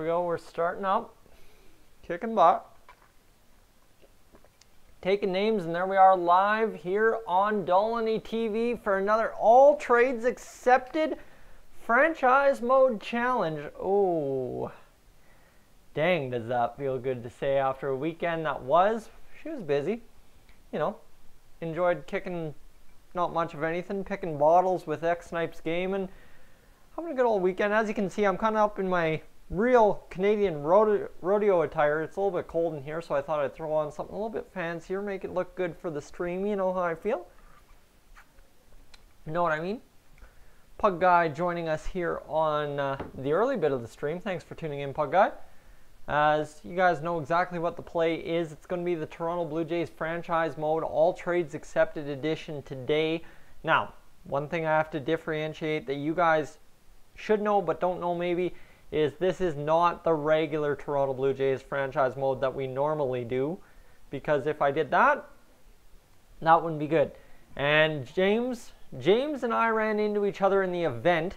go. We're starting up. Kicking butt. Taking names, and there we are live here on Dolynny TV for another All Trades Accepted Franchise Mode Challenge. Oh, dang, does that feel good to say after a weekend that was. She was busy. You know, enjoyed kicking not much of anything, picking bottles with X-Snipes Gaming. Having a good old weekend. As you can see, I'm kind of up in my real Canadian rodeo attire. It's a little bit cold in here, so I thought I'd throw on something a little bit fancier, make it look good for the stream. You know how I feel? You know what I mean? Pug Guy joining us here on the early bit of the stream. Thanks for tuning in, Pug Guy. As you guys know exactly what the play is, it's going to be the Toronto Blue Jays Franchise Mode All Trades Accepted Edition today. Now, one thing I have to differentiate that you guys should know but don't know maybe is this is not the regular Toronto Blue Jays franchise mode that we normally do, because if I did that, that wouldn't be good. And James and I ran into each other in the event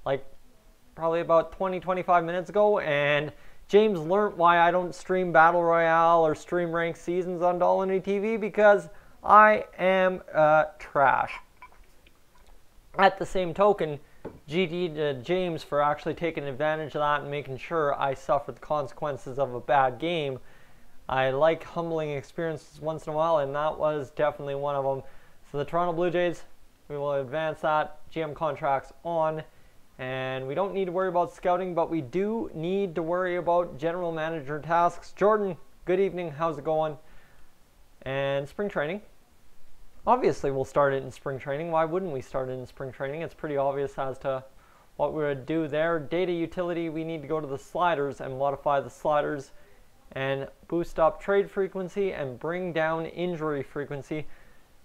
like probably about 20-25 minutes ago, and James learnt why I don't stream Battle Royale or stream ranked seasons on Dolynny TV, because I am trash. At the same token, GD to James for actually taking advantage of that and making sure I suffer the consequences of a bad game. I like humbling experiences once in a while, and that was definitely one of them. So the Toronto Blue Jays, we will advance that. GM contracts on, and we don't need to worry about scouting, but we do need to worry about general manager tasks. Jordan, good evening. How's it going? And spring training. Obviously, we'll start it in spring training. Why wouldn't we start it in spring training? It's pretty obvious as to what we would do there. Data utility, we need to go to the sliders and modify the sliders and boost up trade frequency and bring down injury frequency.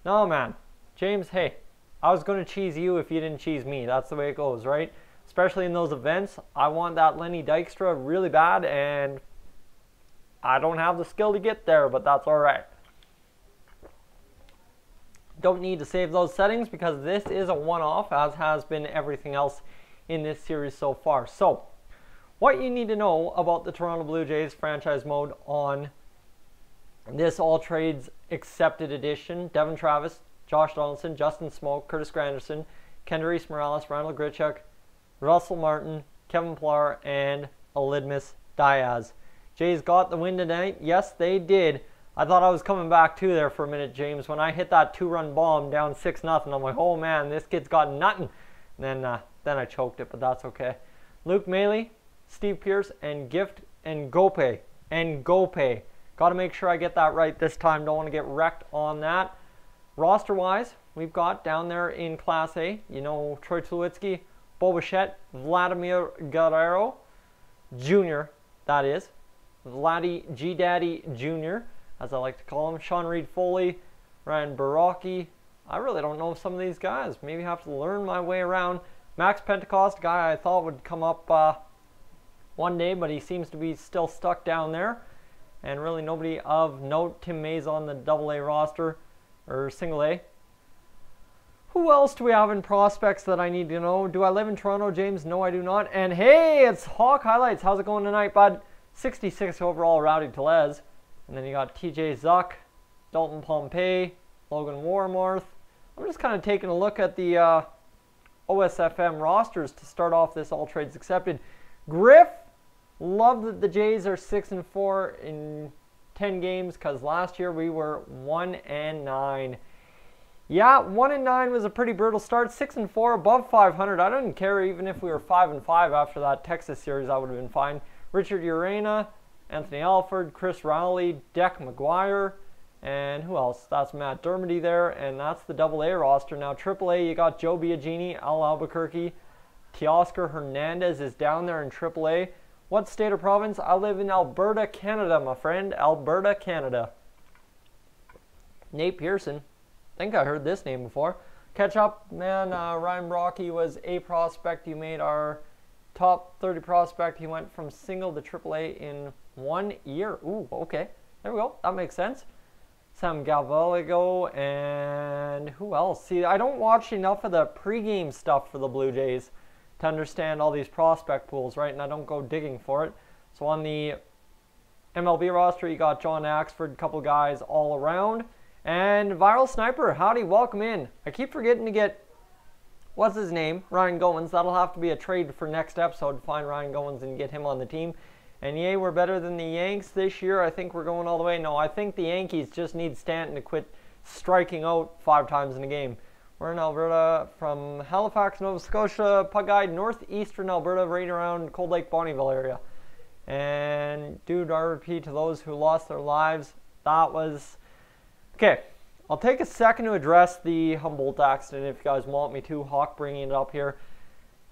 No, man. James, hey, I was going to cheese you if you didn't cheese me. That's the way it goes, right? Especially in those events. I want that Lenny Dykstra really bad, and I don't have the skill to get there, but that's all right. Don't need to save those settings because this is a one-off, as has been everything else in this series so far. So, what you need to know about the Toronto Blue Jays franchise mode on this All Trades Accepted Edition: Devin Travis, Josh Donaldson, Justin Smoke, Curtis Granderson, Kendrys Morales, Randall Grichuk, Russell Martin, Kevin Pillar, and Aledmys Diaz. Jays got the win tonight. Yes, they did. I thought I was coming back too there for a minute, James. When I hit that 2-run bomb down 6-0, I'm like, oh man, this kid's got nothing. And then I choked it, but that's okay. Luke Maley, Steve Pierce, and Gift and Gope. Got to make sure I get that right this time. Don't want to get wrecked on that. Roster-wise, we've got down there in Class A, you know, Troy Tulowitzki, Bo Bichette, Vladimir Guerrero Jr., that is. Vladdy G-Daddy Jr., as I like to call him. Sean Reed Foley, Ryan Baraki. I really don't know some of these guys. Maybe have to learn my way around. Max Pentecost, guy I thought would come up one day, but he seems to be still stuck down there. And really nobody of note. Tim Mays on the AA roster, or single A. Who else do we have in prospects that I need to know? Do I live in Toronto, James? No, I do not. And hey, it's Hawk Highlights. How's it going tonight, bud? 66 overall, Rowdy Telez. And then you got TJ Zuck, Dalton Pompey, Logan Warmarth. I'm just kind of taking a look at the OSFM rosters to start off this All Trades Accepted. Griff, love that the Jays are 6-4 in 10 games, because last year we were 1-9. Yeah, 1-9 was a pretty brutal start. 6-4, above 500. I didn't care even if we were 5-5 after that Texas series. I would have been fine. Richard Urena, Anthony Alford, Chris Rowley, Deck McGuire, and who else? That's Matt Dermody there, and that's the AA roster. Now, AAA, you got Joe Biagini, Al Albuquerque, Teoscar Hernandez is down there in AAA. What state or province? I live in Alberta, Canada, my friend. Alberta, Canada. Nate Pearson. I think I heard this name before. Catch up, man. Ryan Brocky was a prospect. You made our top 30 prospect. He went from single to AAA in 1 year. Ooh, okay. There we go. That makes sense. Sam Galvaligo, and who else? See, I don't watch enough of the pregame stuff for the Blue Jays to understand all these prospect pools, right? And I don't go digging for it. So on the MLB roster, you got John Axford, a couple guys all around. And Viral Sniper, howdy, welcome in. I keep forgetting to get, what's his name? Ryan Goins. That'll have to be a trade for next episode to find Ryan Goins and get him on the team. And yay, we're better than the Yanks this year. I think we're going all the way. No, I think the Yankees just need Stanton to quit striking out 5 times in a game. We're in Alberta from Halifax, Nova Scotia, Pug Guide, northeastern Alberta, right around Cold Lake, Bonneville area. And dude, RP to those who lost their lives. That was... Okay, I'll take a second to address the Humboldt accident if you guys want me to. Hawk bringing it up here.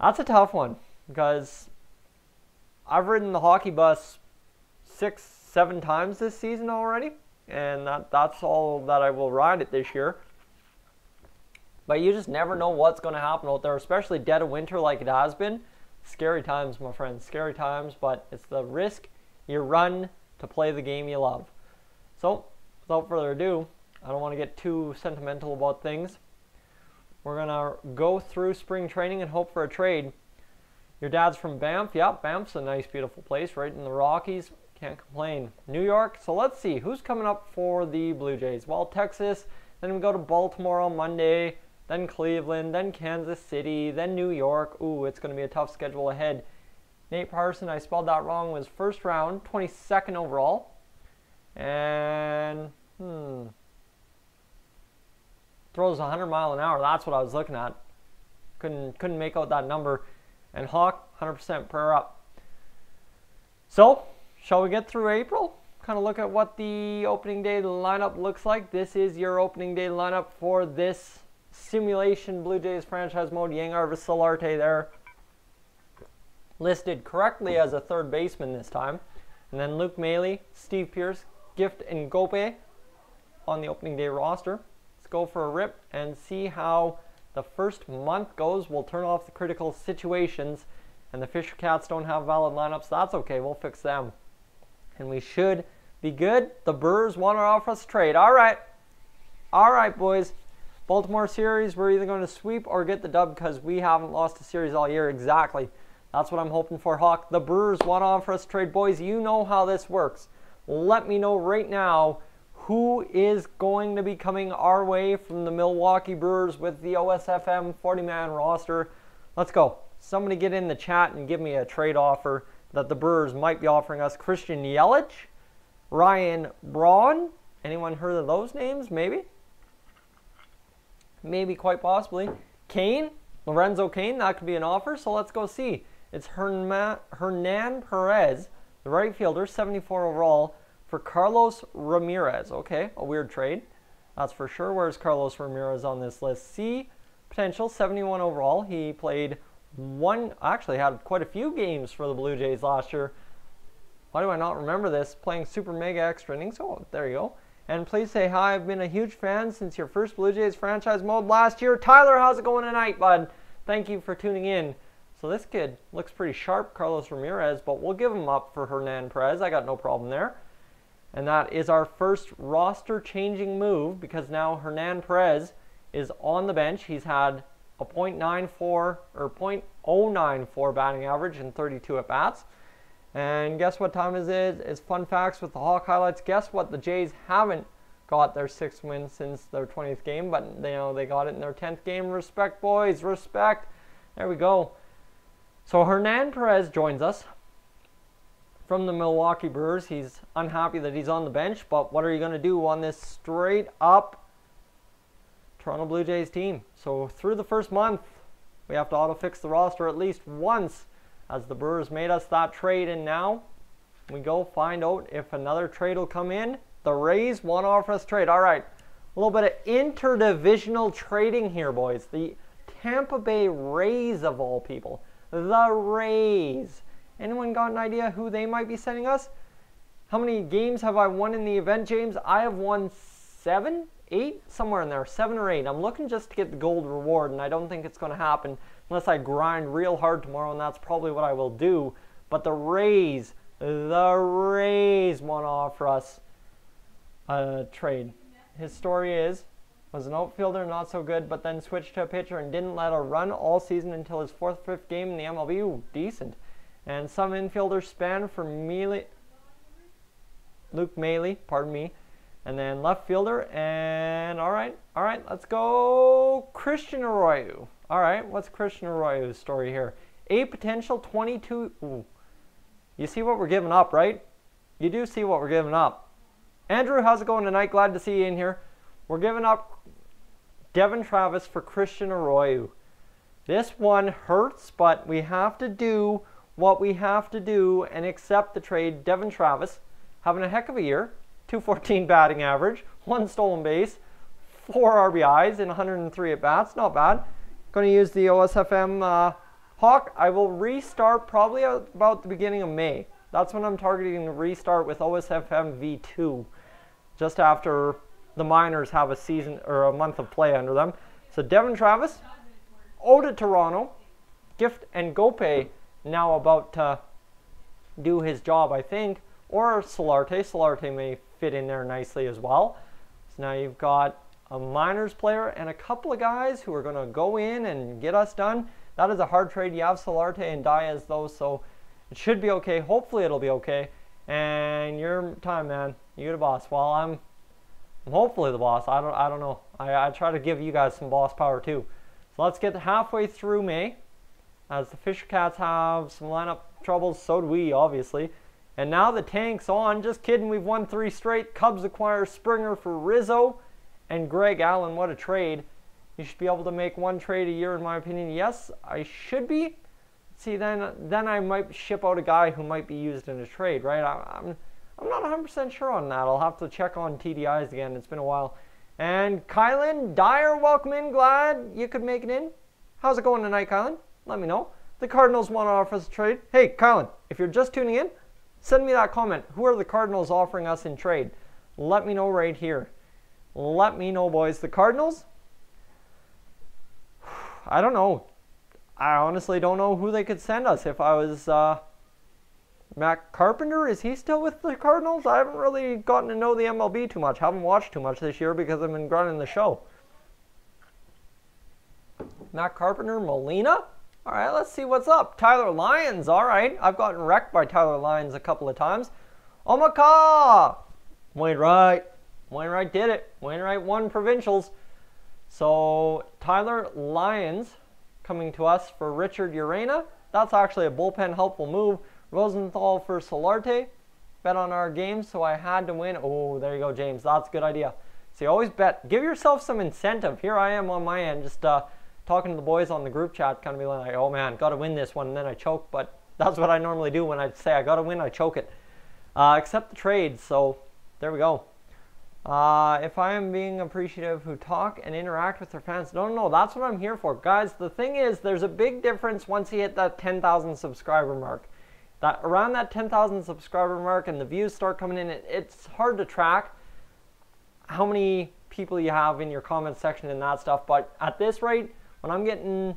That's a tough one because I've ridden the hockey bus 6-7 times this season already, and that's all that I will ride it this year. But you just never know what's going to happen out there, especially dead of winter like it has been. Scary times, my friends, scary times, but it's the risk you run to play the game you love. So, without further ado, I don't want to get too sentimental about things. We're going to go through spring training and hope for a trade. Your dad's from Banff. Yeah, Banff's a nice, beautiful place right in the Rockies. Can't complain. New York. So let's see. Who's coming up for the Blue Jays? Well, Texas. Then we go to Baltimore on Monday. Then Cleveland. Then Kansas City. Then New York. Ooh, it's going to be a tough schedule ahead. Nate Parson, I spelled that wrong, was first round, 22nd overall. And, throws 100 mile an hour. That's what I was looking at. Couldn't make out that number. And Hawk, 100% prayer up. So, shall we get through April? Kind of look at what the opening day lineup looks like. This is your opening day lineup for this simulation Blue Jays franchise mode. Yangar Solarte there. Listed correctly as a third baseman this time. And then Luke Maley, Steve Pearce, Gift, and Gope on the opening day roster. Let's go for a rip and see how the first month goes. We'll turn off the critical situations, and the Fisher Cats don't have valid lineups. That's okay. We'll fix them. And we should be good. The Brewers want to offer us a trade. All right. All right, boys. Baltimore series, we're either going to sweep or get the dub because we haven't lost a series all year. Exactly. That's what I'm hoping for, Hawk. The Brewers want to offer us a trade. Boys, you know how this works. Let me know right now who is going to be coming our way from the Milwaukee Brewers with the OSFM 40-man roster. Let's go. Somebody get in the chat and give me a trade offer that the Brewers might be offering us. Christian Yelich, Ryan Braun. Anyone heard of those names? Maybe. Maybe, quite possibly. Kane, Lorenzo Kane, that could be an offer. So let's go see. It's Hernan Perez, the right fielder, 74 overall, for Carlos Ramirez. Okay, a weird trade. That's for sure. Where's Carlos Ramirez on this list? C, potential, 71 overall. He played actually had quite a few games for the Blue Jays last year. Why do I not remember this? Playing super mega extra innings. Oh, there you go. And please say hi. I've been a huge fan since your first Blue Jays franchise mode last year. Tyler, how's it going tonight, bud? Thank you for tuning in. So this kid looks pretty sharp, Carlos Ramirez, but we'll give him up for Hernan Perez. I got no problem there. And that is our first roster changing move because now Hernan Perez is on the bench. He's had a .94 or .094 batting average and 32 at bats. And guess what time it is? It's fun facts with the Hawk highlights. Guess what? The Jays haven't got their 6th win since their 20th game, but they got it in their 10th game. Respect, boys, respect. There we go. So Hernan Perez joins us from the Milwaukee Brewers. He's unhappy that he's on the bench, but what are you going to do on this straight up Toronto Blue Jays team? So through the first month, we have to auto-fix the roster at least once, as the Brewers made us that trade, and now we go find out if another trade will come in. The Rays want to offer us trade. All right, a little bit of interdivisional trading here, boys. The Tampa Bay Rays, of all people. The Rays. Anyone got an idea who they might be sending us? How many games have I won in the event, James? I have won 7, 8, somewhere in there, 7 or 8. I'm looking just to get the gold reward, and I don't think it's going to happen unless I grind real hard tomorrow, and that's probably what I will do. But the Rays want to offer us a trade. His story was an outfielder, not so good, but then switched to a pitcher and didn't let a run all season until his 4th, 5th game in the MLB. Ooh, decent. And some infielder spend for Luke Maley, pardon me. And then left fielder, and all right, let's go Christian Arroyo. All right, what's Christian Arroyo's story here? 8 potential, 22. Ooh. You see what we're giving up, right? You do see what we're giving up. Andrew, how's it going tonight? Glad to see you in here. We're giving up Devin Travis for Christian Arroyo. This one hurts, but we have to do what we have to do and accept the trade. Devin Travis, having a heck of a year. 214 batting average, 1 stolen base, 4 RBIs in 103 at-bats. Not bad. Going to use the OSFM Hawk. I will restart probably about the beginning of May. That's when I'm targeting to restart with OSFM V2. Just after the minors have a season or a month of play under them. So Devin Travis, Oda Toronto, Gift and Gope now about to do his job, I think. Or Solarte. Solarte may fit in there nicely as well. So now you've got a minors player and a couple of guys who are going to go in and get us done. That is a hard trade. You have Solarte and JAYS though, so it should be okay. Hopefully it'll be okay. And your time, man. You're the boss. Well, I'm hopefully the boss. I don't know. I try to give you guys some boss power too. So let's get halfway through May. As the Fisher Cats have some lineup troubles, so do we, obviously. And now the tank's on. Just kidding, we've won 3 straight. Cubs acquire Springer for Rizzo and Greg Allen. What a trade. You should be able to make 1 trade a year, in my opinion. Yes, I should be. See, then I might ship out a guy who might be used in a trade, right? I'm not 100% sure on that. I'll have to check on TDIs again. It's been a while. And Kylan Dyer, welcome in. Glad you could make it in. How's it going tonight, Kylan? Let me know. The Cardinals want to offer us a trade. Hey, Kylan, if you're just tuning in, send me that comment. Who are the Cardinals offering us in trade? Let me know right here. Let me know, boys. The Cardinals? I don't know. I honestly don't know who they could send us. If I was Matt Carpenter, is he still with the Cardinals? I haven't really gotten to know the MLB too much. Haven't watched too much this year because I've been running the show. Matt Carpenter, Molina? All right, let's see what's up. Tyler Lyons, all right. I've gotten wrecked by Tyler Lyons a couple of times. Omaka! Wainwright did it. Wainwright won provincials. So Tyler Lyons coming to us for Richard Urena. That's actually a bullpen helpful move. Rosenthal for Solarte. Bet on our game, so I had to win. Oh, there you go, James. That's a good idea. So you always bet. Give yourself some incentive. Here I am on my end, just talking to the boys on the group chat, kind of be like, oh man, got to win this one, and then I choke. But that's what I normally do when I say I got to win, I choke it. Accept the trade, so there we go. If I am being appreciative who talk and interact with their fans, no, that's what I'm here for. Guys, the thing is, there's a big difference once you hit that 10,000 subscriber mark. Around that 10,000 subscriber mark and the views start coming in, it's hard to track how many people you have in your comment section and that stuff. But at this rate, when I'm getting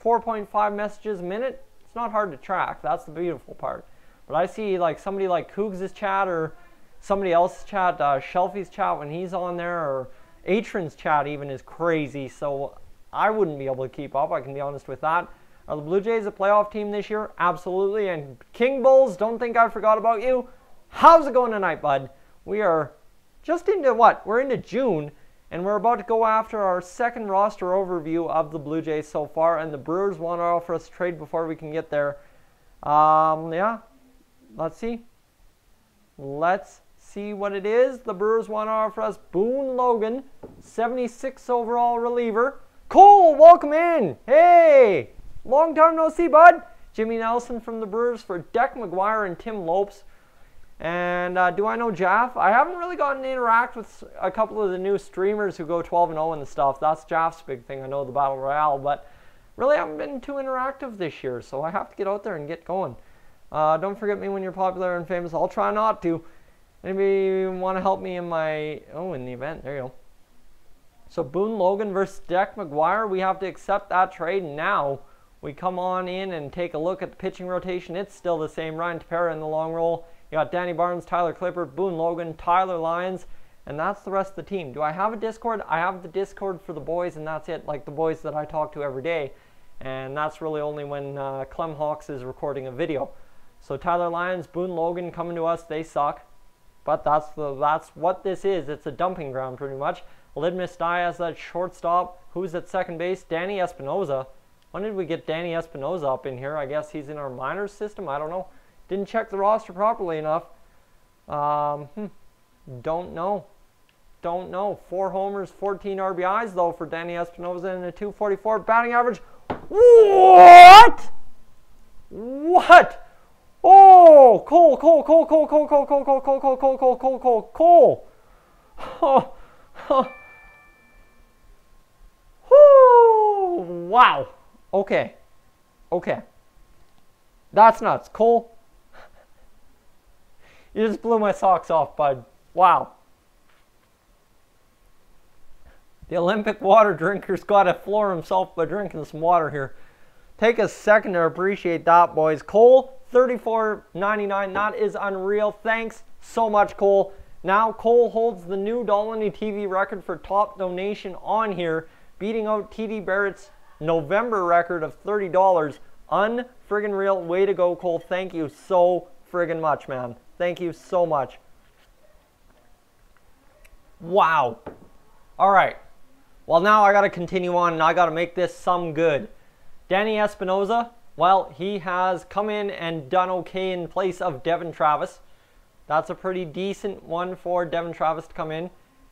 4.5 messages a minute, it's not hard to track. That's the beautiful part. But I see like somebody like Cougs' chat or somebody else's chat, Shelfie's chat when he's on there, or Atron's chat even is crazy. So I wouldn't be able to keep up, I can be honest with that. Are the Blue Jays a playoff team this year? Absolutely. And King Bulls, don't think I forgot about you. How's it going tonight, bud? We are just into what? We're into June, and we're about to go after our second roster overview of the Blue Jays so far, and the Brewers want to offer us a trade before we can get there. Yeah, let's see. Let's see what it is. The Brewers want to offer us Boone Logan, 76 overall reliever. Cole, welcome in. Hey, long time no see, bud. Jimmy Nelson from the Brewers for Deck McGuire and Tim Lopes. And do I know Jaff? I haven't really gotten to interact with a couple of the new streamers who go 12-0 and stuff. That's Jaff's big thing. I know the Battle Royale, but really haven't been too interactive this year, so I have to get out there and get going. Don't forget me when you're popular and famous. I'll try not to. Anybody want to help me in my... Oh, in the event. There you go. So Boone Logan versus Deck McGuire. We have to accept that trade now. We come on in and take a look at the pitching rotation. It's still the same. Ryan Tepera in the long roll. You got Danny Barnes, Tyler Clipper, Boone Logan, Tyler Lyons, and that's the rest of the team. Do I have a Discord? I have the Discord for the boys, and that's it, like the boys that I talk to every day. and that's really only when Clem Hawks is recording a video. So Tyler Lyons, Boone Logan coming to us, they suck. But that's what this is. It's a dumping ground pretty much. Lidmus Diaz at shortstop. Who's at second base? Danny Espinoza. When did we get Danny Espinoza up in here? I guess he's in our minors system. I don't know. Didn't check the roster properly enough. Don't know. 4 homers, 14 RBIs though for Danny Espinoza and a 244 batting average. What? What? Oh, Cole. Wow. Okay. That's nuts. Cole, you just blew my socks off, bud. Wow. The Olympic water drinker's got to floor himself by drinking some water here. Take a second to appreciate that, boys. Cole, $34.99. That is unreal. Thanks so much, Cole. Now, Cole holds the new Dolynny TV record for top donation on here, beating out TD Barrett's November record of $30. Unfriggin' real. Way to go, Cole. Thank you so friggin' much, man. Thank you so much. Wow. All right. Well, now I got to continue on, and I got to make this some good. Danny Espinoza, well, he has come in and done okay in place of Devin Travis. That's a pretty decent one for Devin Travis to come in.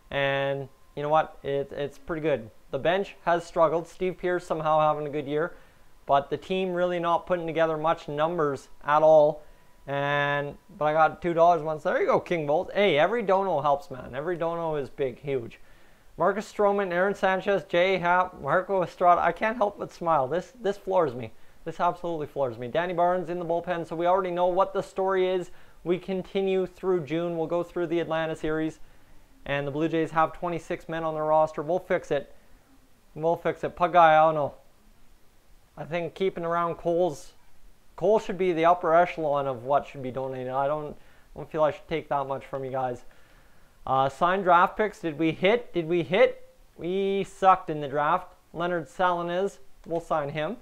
And you know what? It's pretty good. The bench has struggled. Steve Pearce somehow having a good year. But the team really not putting together much numbers at all. But I got $2 once. There you go, King Bolt. Hey, every dono helps, man. Every dono is big, huge. Marcus Stroman, Aaron Sanchez, Jay Happ, Marco Estrada. I can't help but smile. This floors me. This absolutely floors me. Danny Barnes in the bullpen, so we already know what the story is. We continue through June. We'll go through the Atlanta series. And the Blue Jays have 26 men on their roster. We'll fix it. We'll fix it. Pug guy, I don't know. I think keeping around Cole should be the upper echelon of what should be donated. I don't feel I should take that much from you guys. Signed draft picks. Did we hit? We sucked in the draft. Leonard Salinas. We'll sign him.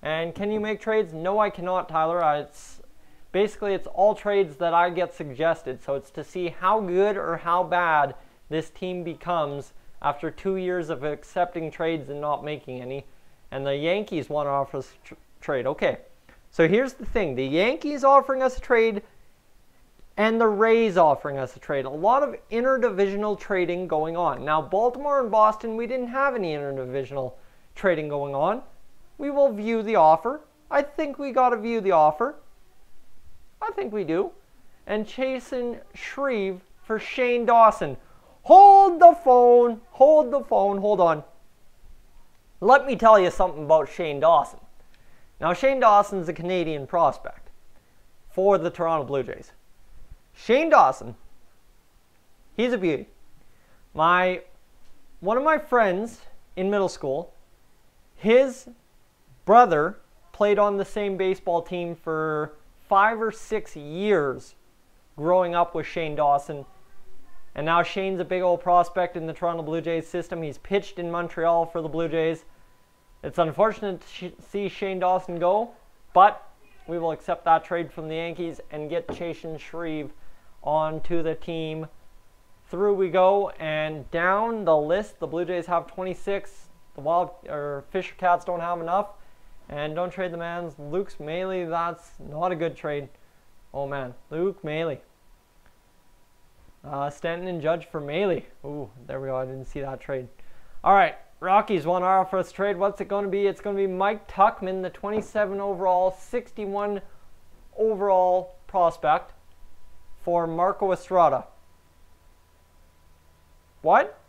And can you make trades? No, I cannot, Tyler. Basically, it's all trades that I get suggested. So it's to see how good or how bad this team becomes after 2 years of accepting trades and not making any. And the Yankees want to offer us a trade. Okay, so here's the thing. The Yankees offering us a trade and the Rays offering us a trade. A lot of interdivisional trading going on. Now, Baltimore and Boston, we didn't have any interdivisional trading going on. We will view the offer. I think we got to view the offer. I think we do. And Chasen Shreve for Shane Dawson. Hold the phone. Hold on. Let me tell you something about Shane Dawson. Now, Shane Dawson's a Canadian prospect for the Toronto Blue Jays. Shane Dawson, he's a beauty. One of my friends in middle school, his brother played on the same baseball team for 5 or 6 years growing up with Shane Dawson. And now Shane's a big old prospect in the Toronto Blue Jays system. He's pitched in Montreal for the Blue Jays. It's unfortunate to see Shane Dawson go, but we will accept that trade from the Yankees and get Chasen Shreve onto the team. Through we go, and down the list, the Blue Jays have 26. The Fisher Cats don't have enough. And don't trade the man. Luke Mailey, that's not a good trade. Oh man, Luke Mailey. Stanton and Judge for Mailey. Ooh, there we go. I didn't see that trade. All right, Rockies want to offer us trade. What's it going to be? It's going to be Mike Tuckman, the 27 overall, 61 overall prospect for Marco Estrada. What?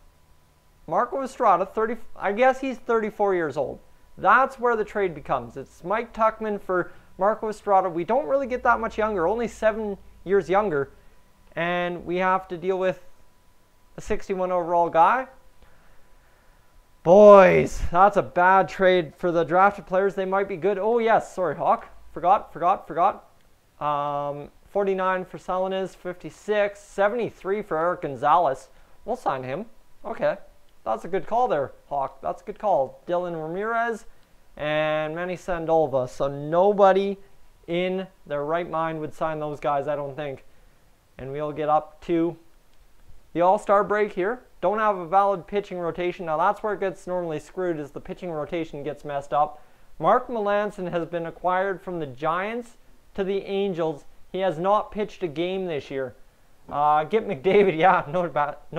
Marco Estrada, 30. I guess he's 34 years old. That's where the trade becomes. It's Mike Tuckman for Marco Estrada. We don't really get that much younger, only 7 years younger. And we have to deal with a 61 overall guy. Boys, that's a bad trade for the drafted players. They might be good. Oh, yes. Sorry, Hawk. Forgot. 49 for Salinas, 56, 73 for Eric Gonzalez. We'll sign him. Okay. That's a good call there, Hawk. That's a good call. Dylan Ramirez and Manny Sandolva. So nobody in their right mind would sign those guys, I don't think. And we'll get up to the All-Star break here. Don't have a valid pitching rotation. Now that's where it gets normally screwed, is the pitching rotation gets messed up. Mark Melancon has been acquired from the Giants to the Angels. He has not pitched a game this year. Get McDavid, yeah, no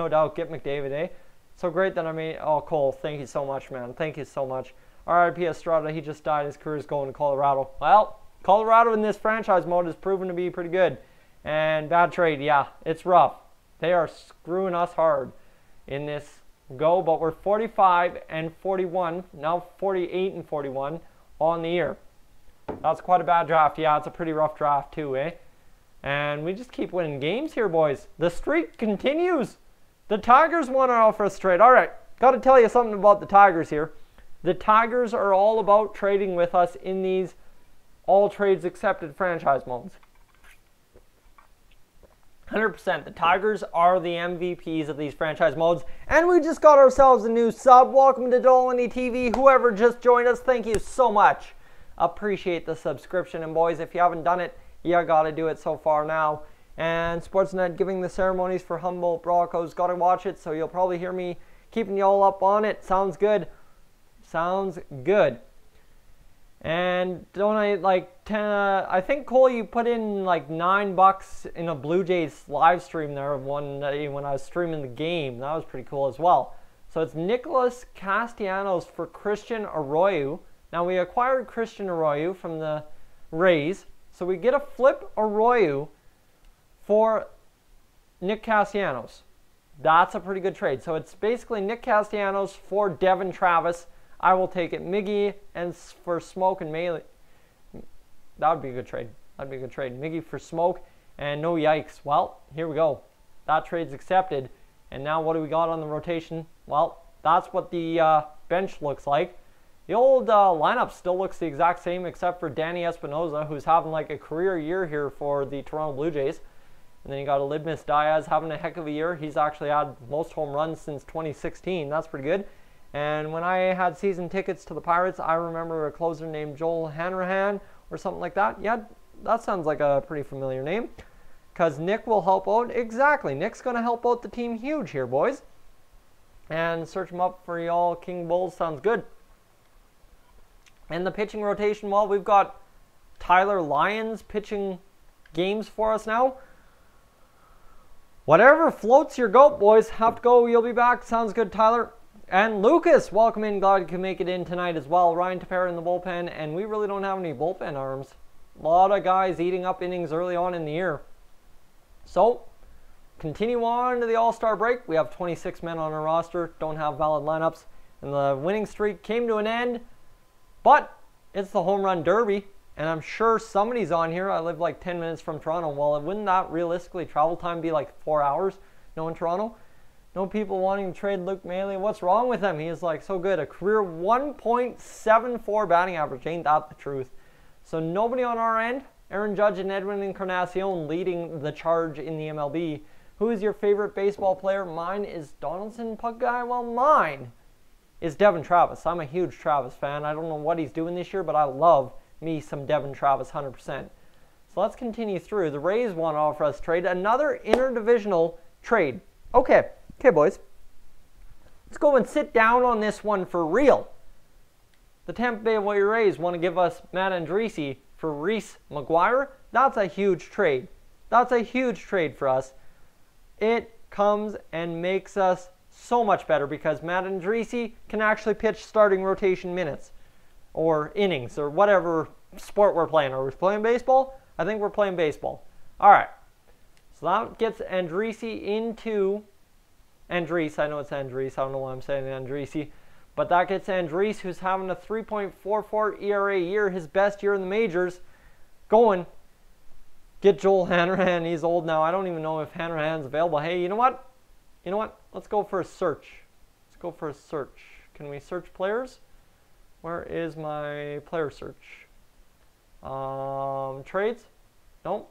doubt, get McDavid, eh? So great that I made, oh, Cole, thank you so much, man. Thank you so much. R.I.P. Estrada, he just died. His career is going to Colorado. Well, Colorado in this franchise mode has proven to be pretty good. And bad trade, yeah, it's rough. They are screwing us hard in this go, but we're 45 and 41, now 48 and 41 on the year. That's quite a bad draft. Yeah, it's a pretty rough draft too, eh? And we just keep winning games here, boys. The streak continues. The Tigers won our first trade. All right, got to tell you something about the Tigers here. The Tigers are all about trading with us in these all trades accepted franchise modes. 100%. The Tigers are the MVPs of these franchise modes. And we just got ourselves a new sub. Welcome to Dolynny TV. Whoever just joined us, thank you so much. Appreciate the subscription. And boys, if you haven't done it, you gotta do it so far now. And Sportsnet giving the ceremonies for Humboldt Broncos. Gotta watch it, so you'll probably hear me keeping you all up on it. Sounds good. Sounds good. And donate like 10, I think, Cole, you put in like $9 in a Blue Jays live stream there one day when I was streaming the game. That was pretty cool as well. So it's Nicholas Castellanos for Christian Arroyo. Now we acquired Christian Arroyo from the Rays. So we get a flip Arroyo for Nick Castellanos. That's a pretty good trade. So it's basically Nick Castellanos for Devin Travis. I will take it. Miggy and for Smoke and Melee. That would be a good trade. That'd be a good trade. Miggy for Smoke and no yikes. Well, here we go. That trade's accepted. And now what do we got on the rotation? Well, that's what the bench looks like. The old lineup still looks the exact same except for Danny Espinosa, who's having like a career year here for the Toronto Blue Jays. And then you got Elidmus Diaz having a heck of a year. He's actually had most home runs since 2016. That's pretty good. And when I had season tickets to the Pirates, I remember a closer named Joel Hanrahan or something like that. Yeah, that sounds like a pretty familiar name. Because Nick will help out. Exactly. Nick's going to help out the team huge here, boys. And search him up for y'all. King Bulls sounds good. And the pitching rotation, well, we've got Tyler Lyons pitching games for us now. Whatever floats your goat, boys. Have to go. You'll be back. Sounds good, Tyler. And Lucas, welcome in. Glad you can make it in tonight as well. Ryan Tepera in the bullpen. And we really don't have any bullpen arms. A lot of guys eating up innings early on in the year. So, continue on to the All-Star break. We have 26 men on our roster. Don't have valid lineups. And the winning streak came to an end. But it's the home run derby, and I'm sure somebody's on here. I live like 10 minutes from Toronto. Well, wouldn't that realistically travel time be like 4 hours? No, in Toronto? No people wanting to trade Luke Maile. What's wrong with him? He is like so good. A career 1.74 batting average. Ain't that the truth? So nobody on our end. Aaron Judge and Edwin Encarnacion leading the charge in the MLB. Who is your favorite baseball player? Mine is Donaldson, Puck Guy. Well, mine is Devin Travis. I'm a huge Travis fan. I don't know what he's doing this year, but I love me some Devin Travis 100%. So let's continue through. The Rays want to offer us trade. Another interdivisional trade. Okay, boys. Let's go and sit down on this one for real. The Tampa Bay Rays want to give us Matt Andriese for Reese McGuire. That's a huge trade. That's a huge trade for us. It comes and makes us so much better because Matt Andriese can actually pitch starting rotation minutes or innings or whatever sport we're playing. Are we playing baseball? I think we're playing baseball. All right. So that gets Andriese into Andriese. I know it's Andriese. I don't know why I'm saying Andriese. But that gets Andriese, who's having a 3.44 ERA year, his best year in the majors, going. Get Joel Hanrahan. He's old now. I don't even know if Hanrahan's available. Hey, you know what? You know what? Let's go for a search. Let's go for a search. Can we search players? Where is my player search? Trades? Nope.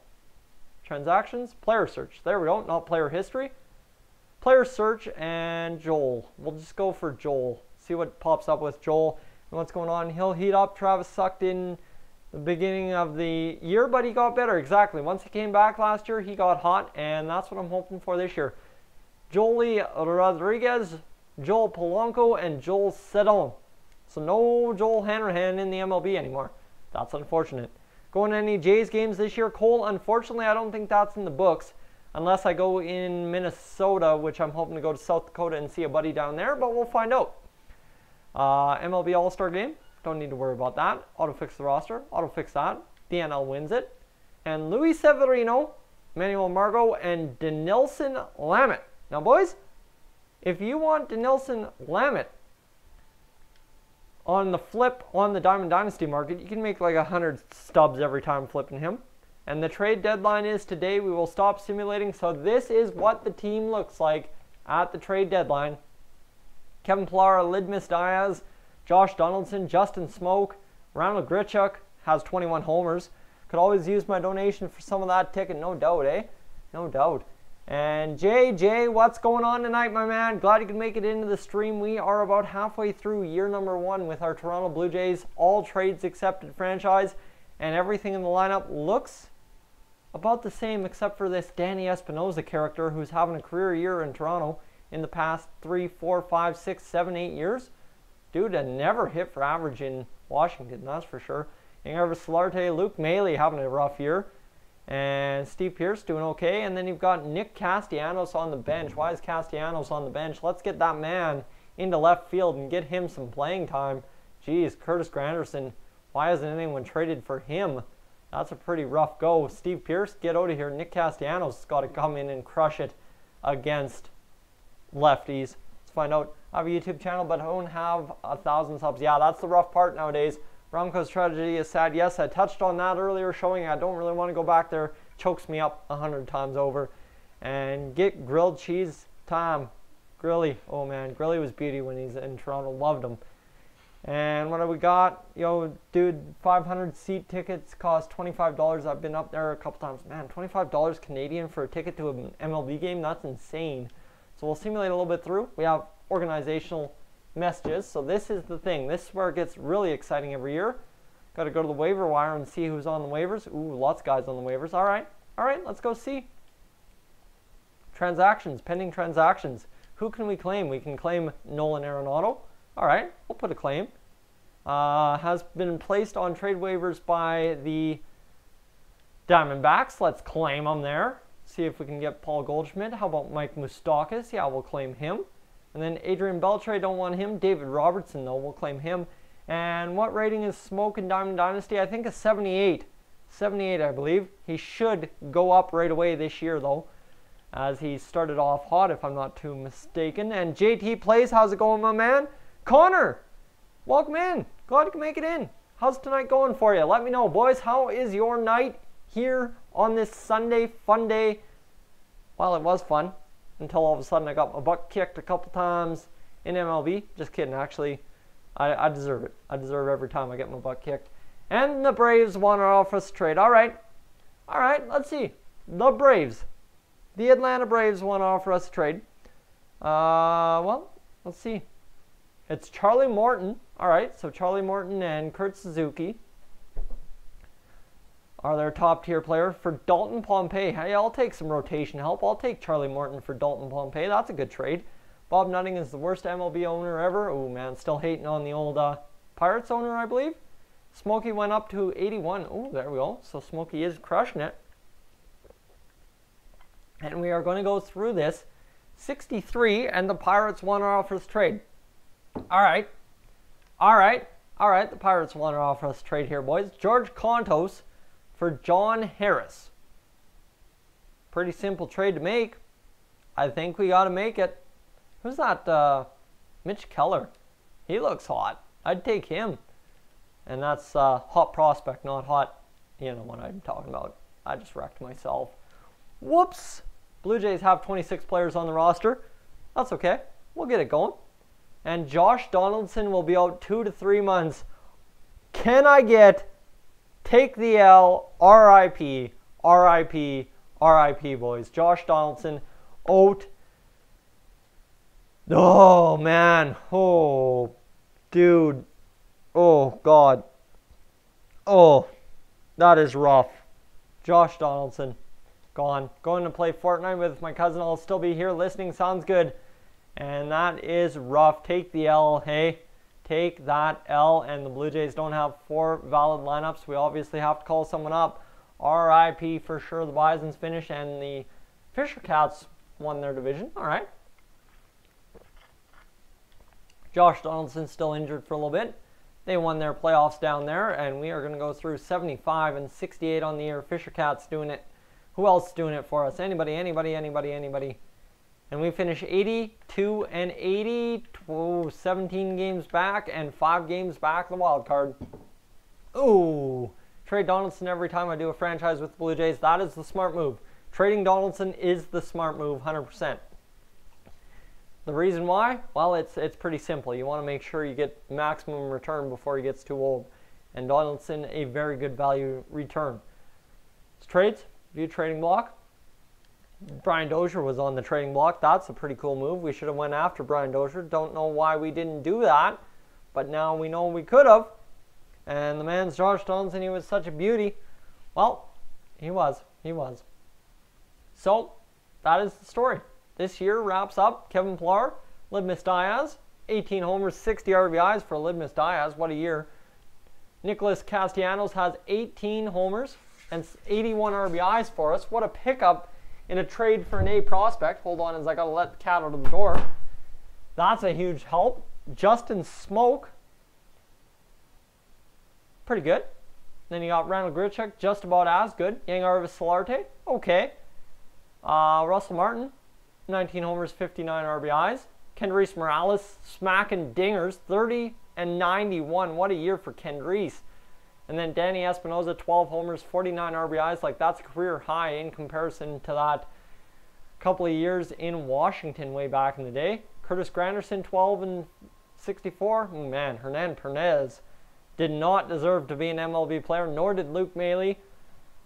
Transactions? Player search. There we go. Not player history. Player search and Joel. We'll just go for Joel. See what pops up with Joel. what's going on. He'll heat up. Travis sucked in the beginning of the year, but he got better. Exactly. Once he came back last year, he got hot, and that's what I'm hoping for this year. Joely Rodriguez, Joel Polanco, and Joel Sedon. So no Joel Hanrahan in the MLB anymore. That's unfortunate. Going to any Jays games this year? Cole, unfortunately, I don't think that's in the books. Unless I go in Minnesota, which I'm hoping to go to South Dakota and see a buddy down there, but we'll find out. MLB All-Star Game. Don't need to worry about that. Auto-fix the roster. Auto-fix that. DNL wins it. And Luis Severino, Manuel Margot, and Dinelson Lamet. Now, boys, if you want Dinelson Lamet on the flip on the Diamond Dynasty market, you can make like 100 stubs every time flipping him. And the trade deadline is today. We will stop simulating. So this is what the team looks like at the trade deadline. Kevin Pillar, Lidmus Diaz, Josh Donaldson, Justin Smoke, Ronald Grichuk has 21 homers. Could always use my donation for some of that ticket, no doubt, eh? No doubt. And JJ, what's going on tonight, my man? Glad you could make it into the stream. We are about halfway through year number 1 with our Toronto Blue Jays all trades accepted franchise. And everything in the lineup looks about the same except for this Danny Espinosa character who's having a career year in Toronto in the past 3, 4, 5, 6, 7, 8 years. Dude had never hit for average in Washington, that's for sure. Ingervis Solarte, Luke Mailey having a rough year. And Steve Pearce doing okay. And then you've got Nick Castellanos on the bench. Why is Castellanos on the bench? Let's get that man into left field and get him some playing time. Jeez, Curtis Granderson, why hasn't anyone traded for him? That's a pretty rough go. Steve Pearce, get out of here. Nick Castellanos has got to come in and crush it against lefties. Let's find out. I have a YouTube channel, but I don't have 1,000 subs. Yeah, that's the rough part nowadays. Broncos tragedy is sad. Yes, I touched on that earlier, showing I don't really want to go back there. Chokes me up 100 times over. And get grilled cheese time. Grilly. Oh, man. Grilly was beauty when he's in Toronto. Loved him. And what do we got? Yo, dude, 500 seat tickets cost $25. I've been up there a couple times. Man, $25 Canadian for a ticket to an MLB game? That's insane. So we'll simulate a little bit through. We have organizational messages. So this is the thing. This is where it gets really exciting every year. Got to go to the waiver wire and see who's on the waivers. Ooh, lots of guys on the waivers. All right, let's go see. Transactions, pending transactions. Who can we claim? We can claim Nolan Arenado. All right, we'll put a claim. Has been placed on trade waivers by the Diamondbacks. Let's claim him there. See if we can get Paul Goldschmidt. How about Mike Moustakas? Yeah, we'll claim him. And then Adrian Beltre, don't want him. David Robertson, though, we'll claim him. And what rating is Smoke in Diamond Dynasty? I think a 78. 78, I believe. He should go up right away this year, though, as he started off hot, if I'm not too mistaken. And JT Plays, how's it going, my man? Connor, welcome in. Glad you can make it in. How's tonight going for you? Let me know, boys. How is your night here on this Sunday fun day? Well, it was fun until all of a sudden I got my butt kicked a couple times in MLB. Just kidding, actually. I deserve it. I deserve every time I get my butt kicked. And the Braves want to offer us a trade. All right, let's see. The Braves. The Atlanta Braves want to offer us a trade. Well, let's see. It's Charlie Morton. All right, so Charlie Morton and Kurt Suzuki are their top tier player. For Dalton Pompey, hey, I'll take some rotation help. I'll take Charlie Morton for Dalton Pompey. That's a good trade. Bob Nutting is the worst MLB owner ever. Oh, man, still hating on the old Pirates owner, I believe. Smokey went up to 81. Oh, there we go. So Smokey is crushing it. And we are going to go through this. 63, and the Pirates want to offer us trade. All right. The Pirates want to offer us trade here, boys. George Kontos for John Harris. Pretty simple trade to make. I think we got to make it. Who's that? Mitch Keller. He looks hot. I'd take him. And that's hot prospect, not hot. You know what I'm talking about. I just wrecked myself. Whoops. Blue Jays have 26 players on the roster. That's okay. We'll get it going. And Josh Donaldson will be out 2 to 3 months. Can I get take the L, RIP, RIP, RIP, boys. Josh Donaldson out. Oh, man. Oh, dude. Oh, God. Oh, that is rough. Josh Donaldson, gone. Going to play Fortnite with my cousin. I'll still be here listening. Sounds good. And that is rough. Take the L, hey? Take that L. And the Blue Jays don't have 4 valid lineups. We obviously have to call someone up. RIP for sure. The Bison's finished, and the Fisher Cats won their division. All right. Josh Donaldson still injured for a little bit. They won their playoffs down there, and we are going to go through 75 and 68 on the year. Fisher Cats doing it. Who else is doing it for us? Anybody? And we finish 82 and 80. 17 games back and 5 games back the wild card. Ooh. Trade Donaldson every time I do a franchise with the Blue Jays. That is the smart move. Trading Donaldson is the smart move, 100%. The reason why? Well, it's pretty simple. You want to make sure you get maximum return before he gets too old. And Donaldson, a very good value return. It's trades. View trading block. Brian Dozier was on the trading block. That's a pretty cool move. We should have went after Brian Dozier. Don't know why we didn't do that. But now we know we could have. And the man's Josh Donaldson. He was such a beauty. Well, he was. So, that is the story. This year wraps up Kevin Pillar, Libmas Diaz, 18 homers, 60 RBIs for Libmas Diaz. What a year. Nicholas Castellanos has 18 homers and 81 RBIs for us. What a pickup in a trade for an A prospect. Hold on as I got to let the cat out of the door. That's a huge help. Justin Smoke. Pretty good. Then you got Randall Grichuk, just about as good. Yangervis Solarte, okay. Russell Martin, 19 homers, 59 RBIs. Kendrys Morales smacking dingers, 30 and 91. What a year for Kendrys. And then Danny Espinosa, 12 homers, 49 RBIs. Like, that's a career high in comparison to that couple of years in Washington way back in the day. Curtis Granderson, 12 and 64. Oh, man, Hernan Perez did not deserve to be an MLB player, nor did Luke Mailey.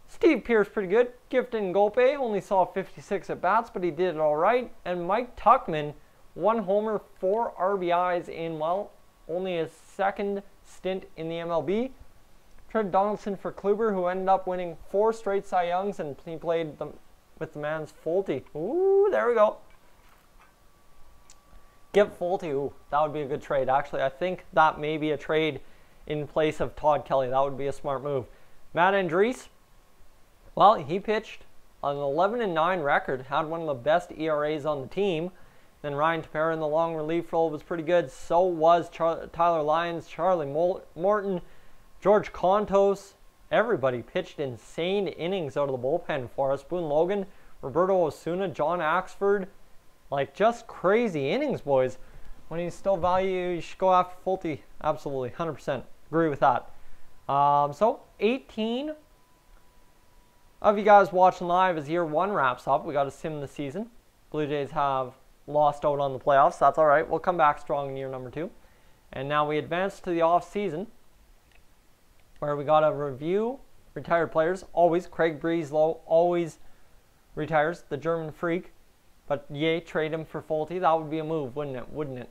Steve Pearce, pretty good. Gifton Golpe only saw 56 at-bats, but he did it all right. And Mike Tuckman, 1 homer, 4 RBIs in, well, only his second stint in the MLB. Traded Donaldson for Kluber, who ended up winning 4 straight Cy Youngs, and he played with the man's Folty. Ooh, there we go. Give Folty, ooh, that would be a good trade. Actually, I think that may be a trade in place of Todd Kelly. That would be a smart move. Matt Andriese, well, he pitched an 11-9 record, had one of the best ERAs on the team. Then Ryan Tepera in the long relief role was pretty good. So was Tyler Lyons, Charlie Morton, George Contos. Everybody pitched insane innings out of the bullpen for us. Boone Logan, Roberto Osuna, John Axford. Like, just crazy innings, boys. When you still value, you should go after Folty. Absolutely, 100%. Agree with that. So, 18 of you guys watching live as year 1 wraps up. We got to sim the season. Blue Jays have lost out on the playoffs. That's all right. We'll come back strong in year number 2. And now we advance to the off season, where we got to review retired players. Always, Craig Breeslow always retires, the German freak. But yay, trade him for Folty. That would be a move, wouldn't it?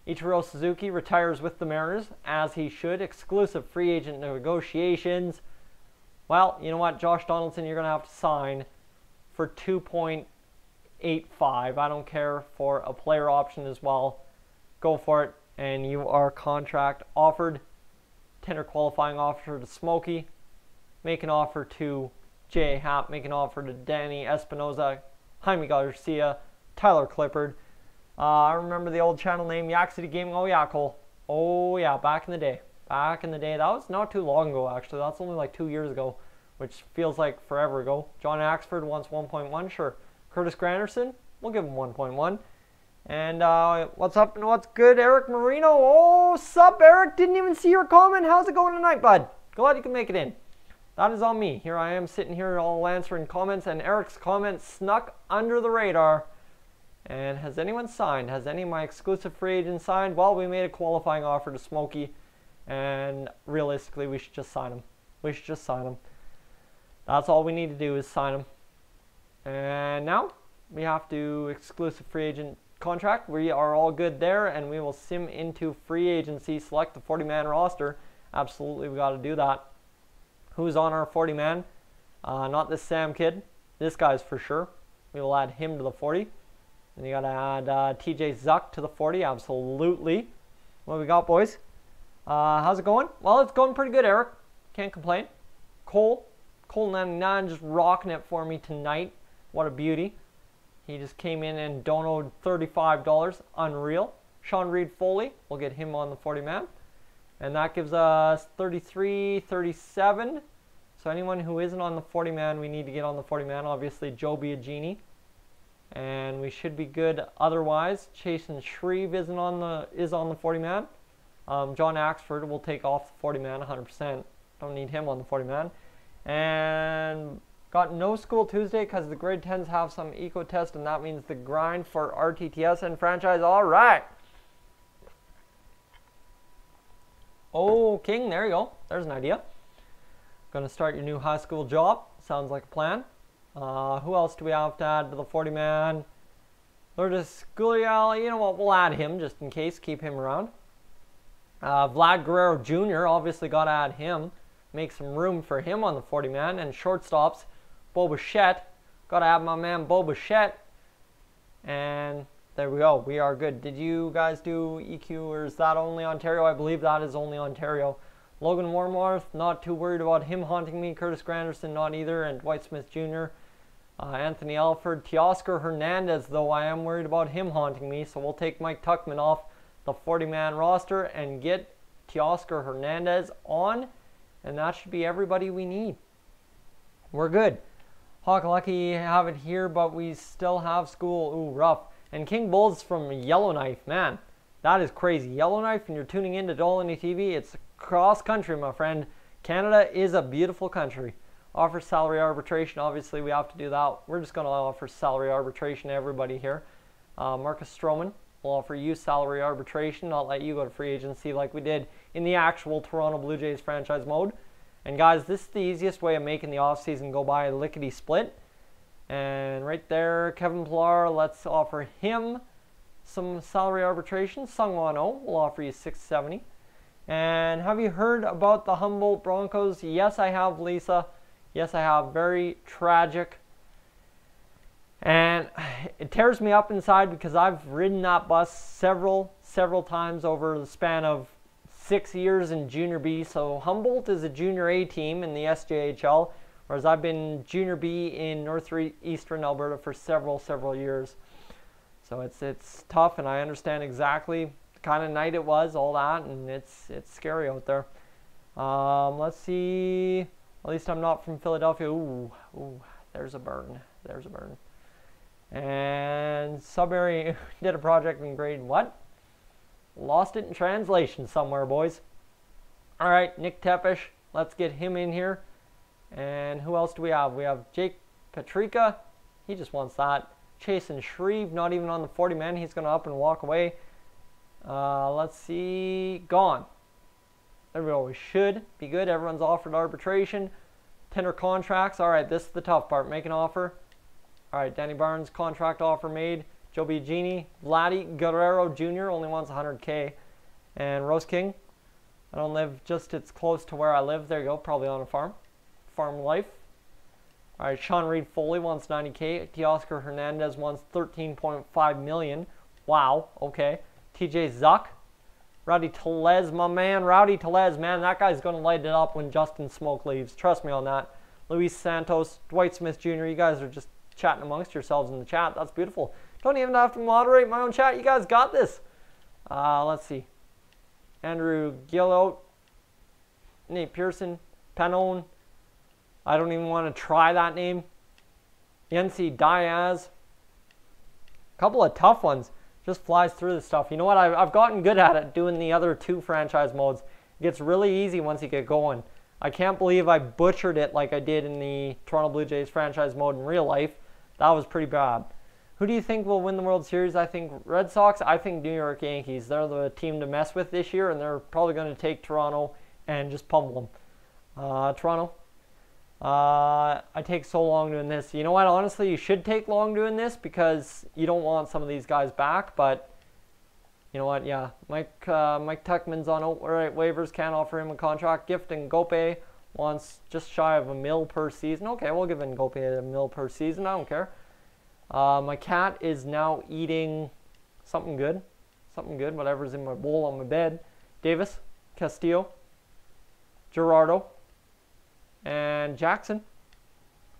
Ichiro Suzuki retires with the Mariners, as he should. Exclusive free agent negotiations. Well, you know what, Josh Donaldson, you're going to have to sign for $2.85. I don't care for a player option as well. Go for it, and you are contract offered. Tender qualifying offer to Smokey. Make an offer to J. Happ. Make an offer to Danny Espinosa, Jaime Garcia, Tyler Clippard. I remember the old channel name, Yak City Gaming. Oh yeah, Cole. Oh yeah, back in the day. That was not too long ago, actually. That's only like 2 years ago, which feels like forever ago. John Axford wants 1.1, sure. Curtis Granderson, we'll give him 1.1. And what's up and what's good, Eric Marino? Oh, sup, Eric? Didn't even see your comment. How's it going tonight, bud? Glad you can make it in. That is on me. Here I am sitting here all answering comments, and Eric's comment snuck under the radar. And has anyone signed? Has any of my exclusive free agents signed? Well, we made a qualifying offer to Smokey, and realistically, we should just sign him. That's all we need to do is sign him. And now we have to exclusive free agent contract. We are all good there, and we will sim into free agency, select the 40-man roster. Absolutely, we got to do that. Who's on our 40-man? Not this Sam kid. This guy's for sure. We will add him to the 40. And you got to add TJ Zuck to the 40. Absolutely. What we got, boys? How's it going? Well, it's going pretty good, Eric. Can't complain. Cole 99 just rocking it for me tonight. What a beauty. He just came in and donoed $35. Unreal. Sean Reed Foley. We'll get him on the 40-man. And that gives us 33, 37. So anyone who isn't on the 40-man, we need to get on the 40-man. Obviously, Joe Biagini. And we should be good otherwise. Chasen Shreve is on the 40-man. John Axford will take off the 40-man 100%. Don't need him on the 40-man. And got no school Tuesday because the grade 10s have some eco test, and that means the grind for RTTS and franchise. All right. Oh, King, there you go. There's an idea. Gonna start your new high school job. Sounds like a plan. Who else do we have to add to the 40-man? Lourdes Gurriel, you know what, we'll add him just in case, keep him around. Vlad Guerrero Jr., obviously got to add him. Make some room for him on the 40-man. And shortstops, Bo Bichette. Got to add my man Bo Bichette. And there we go, we are good. Did you guys do EQ, or is that only Ontario? I believe that is only Ontario. Logan Warmworth, not too worried about him haunting me. Curtis Granderson, not either. And Dwight Smith Jr., Anthony Alford. Teoscar Hernandez, though, I am worried about him haunting me. So we'll take Mike Tuckman off the 40-man roster and get Teoscar Hernandez on. And that should be everybody we need. We're good. Hawk Lucky have it here, but we still have school. Ooh, rough. And King Bulls from Yellowknife. Man, that is crazy. Yellowknife, and you're tuning in to Dolynny TV. It's cross country, my friend. Canada is a beautiful country. Offer salary arbitration. Obviously, we have to do that. We're just going to offer salary arbitration to everybody here. Marcus Stroman will offer you salary arbitration, not let you go to free agency like we did in the actual Toronto Blue Jays franchise mode. And guys, this is the easiest way of making the offseason go by lickety split. And right there, Kevin Pillar, let's offer him some salary arbitration. Sungwon Oh will offer you $670. And have you heard about the Humboldt Broncos? Yes, I have, Lisa. Yes, I have. Very tragic. And it tears me up inside because I've ridden that bus several times over the span of 6 years in Junior B. So Humboldt is a Junior A team in the SJHL, whereas I've been Junior B in northeastern Alberta for several years. So it's tough, and I understand exactly the kind of night it was, all that, and it's scary out there. Let's see. At least I'm not from Philadelphia. Ooh, there's a burn. There's a burn. And Sudbury did a project in grade what? Lost it in translation somewhere, boys. All right, Nick Tepish. Let's get him in here. And who else do we have? We have Jake Patrica. He just wants that. Chasen Shreve, not even on the 40-man. He's going to up and walk away. Let's see. Gone. There we go. We should be good. Everyone's offered arbitration. Tender contracts. All right, this is the tough part. Make an offer. All right, Danny Barnes, contract offer made. Joe Biagini. Vladdy Guerrero Jr. only wants $100K. And Rose King. I don't live just, it's close to where I live. There you go, probably on a farm. Farm life. All right, Sean Reed Foley wants $90K. Teoscar Hernandez wants $13.5 million. Wow, okay. TJ Zuck. Rowdy Tellez, my man. Rowdy Tellez, man, that guy's going to light it up when Justin Smoke leaves. Trust me on that. Luis Santos, Dwight Smith Jr., you guys are just chatting amongst yourselves in the chat. That's beautiful. Don't even have to moderate my own chat. You guys got this. Let's see. Andrew Gillot, Nate Pearson, Panone. I don't even want to try that name. Yensi Diaz. A couple of tough ones. Just flies through the stuff. You know what? I've gotten good at it doing the other two franchise modes. It gets really easy once you get going. I can't believe I butchered it like I did in the Toronto Blue Jays franchise mode in real life. That was pretty bad. Who do you think will win the World Series? I think Red Sox. I think New York Yankees. They're the team to mess with this year, and they're probably going to take Toronto and just pummel them. Toronto. I take so long doing this. You know what? Honestly, you should take long doing this because you don't want some of these guys back. But you know what? Yeah, Mike Tuckman's on outright waivers. Can't offer him a contract. Gift and Gope wants just shy of $1 million per season. Okay, we'll give Gope $1 million per season. I don't care. My cat is now eating something good. Something good. Whatever's in my bowl on my bed. Davis, Castillo, Gerardo, and Jackson.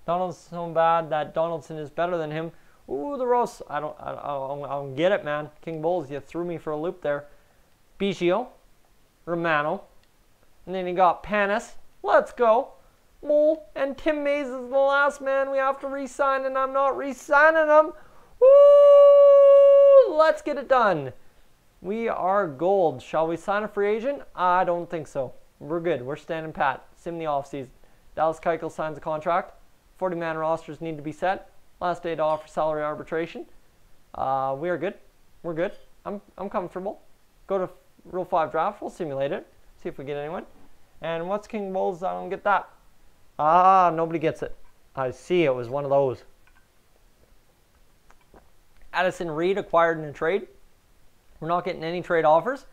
Donaldson's so bad that Donaldson is better than him. Ooh, the roast. I don't get it, man. King Bulls, you threw me for a loop there. Biggio, Romano, and then you got Panis. Let's go. Mole and Tim Mays is the last man we have to re-sign, and I'm not re-signing him. Woo! Let's get it done. We are gold. Shall we sign a free agent? I don't think so. We're good. We're standing pat. Sim the offseason. Dallas Keuchel signs a contract. 40-man rosters need to be set. Last day to offer salary arbitration. We are good. We're good. I'm comfortable. Go to Rule 5 draft. We'll simulate it. See if we get anyone. And what's King Bulls? I don't get that. Ah, nobody gets it. I see. It was one of those. Addison Reed acquired in a trade. We're not getting any trade offers.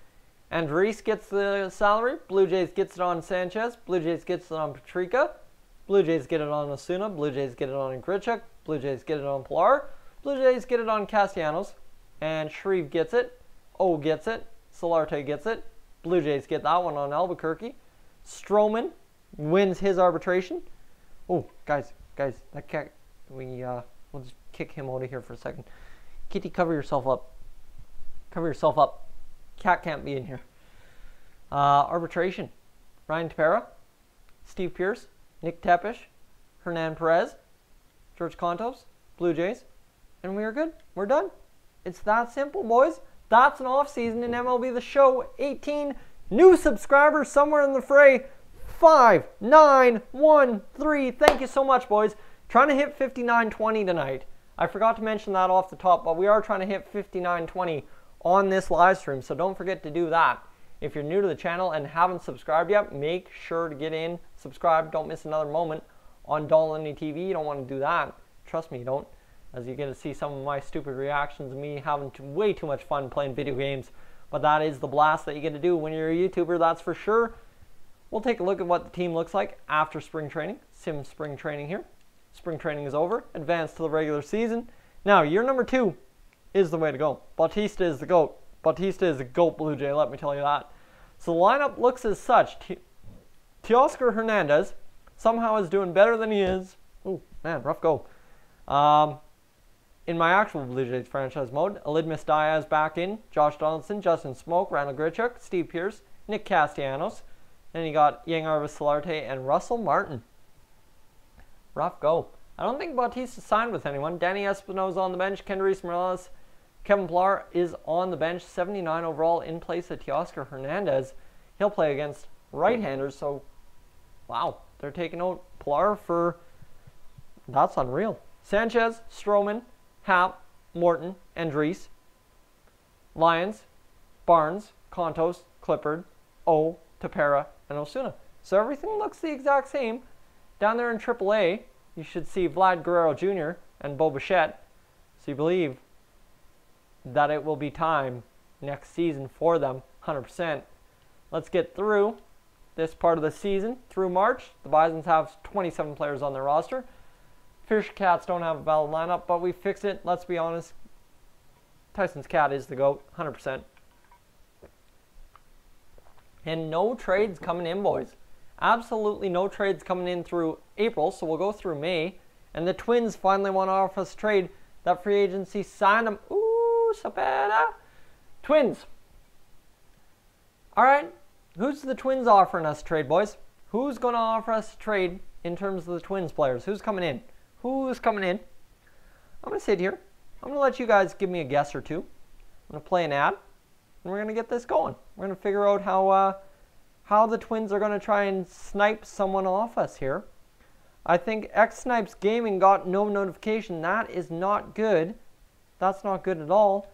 Andres gets the salary. Blue Jays gets it on Sanchez. Blue Jays gets it on Patrica. Blue Jays get it on Osuna. Blue Jays get it on Grichuk. Blue Jays get it on Pilar. Blue Jays get it on Castellanos. And Shreve gets it. O gets it. Solarte gets it. Blue Jays get that one on Albuquerque. Stroman wins his arbitration. Oh, guys, that cat, we'll just kick him out of here for a second. Kitty, cover yourself up. Cover yourself up. Cat can't be in here. Arbitration. Ryan Tepera, Steve Pearce, Nick Tepish, Hernan Perez, George Contos, Blue Jays, and we are good. We're done. It's that simple, boys. That's an off-season in MLB The Show. 18 new subscribers somewhere in the fray. 5, 9, 1, 3. Thank you so much, boys. Trying to hit 5920 tonight. I forgot to mention that off the top, but we are trying to hit 5920 on this live stream, so don't forget to do that. If you're new to the channel and haven't subscribed yet, make sure to get in, subscribe, don't miss another moment on Dolynny TV. You don't want to do that. Trust me, you don't, as you get to see some of my stupid reactions of me having way too much fun playing video games. But that is the blast that you get to do when you're a YouTuber, that's for sure. We'll take a look at what the team looks like after spring training. Sim spring training here. Spring training is over. Advance to the regular season. Now, year number 2 is the way to go. Bautista is the GOAT. Bautista is a GOAT Blue Jay, let me tell you that. So the lineup looks as such. Teoscar Hernandez somehow is doing better than he is. Oh, man, rough go. In my actual Blue Jays franchise mode, Elidmus Diaz back in. Josh Donaldson, Justin Smoke, Randall Grichuk, Steve Pearce, Nick Castellanos. Then you got Yang Arvis Solarte and Russell Martin. Rough go. I don't think Bautista signed with anyone. Danny Espinosa on the bench. Kendrys Morales. Kevin Pilar is on the bench. 79 overall in place of Teoscar Hernandez. He'll play against right-handers. So, wow. They're taking out Pilar for... That's unreal. Sanchez, Stroman, Happ, Morton, Andres. Lyons, Barnes, Contos, Clippard, O, Tepera, and Osuna. So everything looks the exact same. Down there in AAA, you should see Vlad Guerrero Jr. and Bo Bichette. So you believe that it will be time next season for them, 100%. Let's get through this part of the season. Through March, the Bisons have 27 players on their roster. Fish Cats don't have a valid lineup, but we fixed it. Let's be honest. Tyson's Cat is the GOAT, 100%. And no trades coming in, boys. Absolutely no trades coming in through April, so we'll go through May. And the Twins finally want to offer us a trade. That free agency signed them. Ooh, so bad. Twins. All right, who's the Twins offering us a trade, boys? Who's going to offer us a trade in terms of the Twins players? Who's coming in? Who's coming in? I'm going to sit here. I'm going to let you guys give me a guess or two. I'm going to play an ad, and we're going to get this going. We're going to figure out how the Twins are going to try and snipe someone off us here. I think X Snipes Gaming got no notification. That is not good. That's not good at all.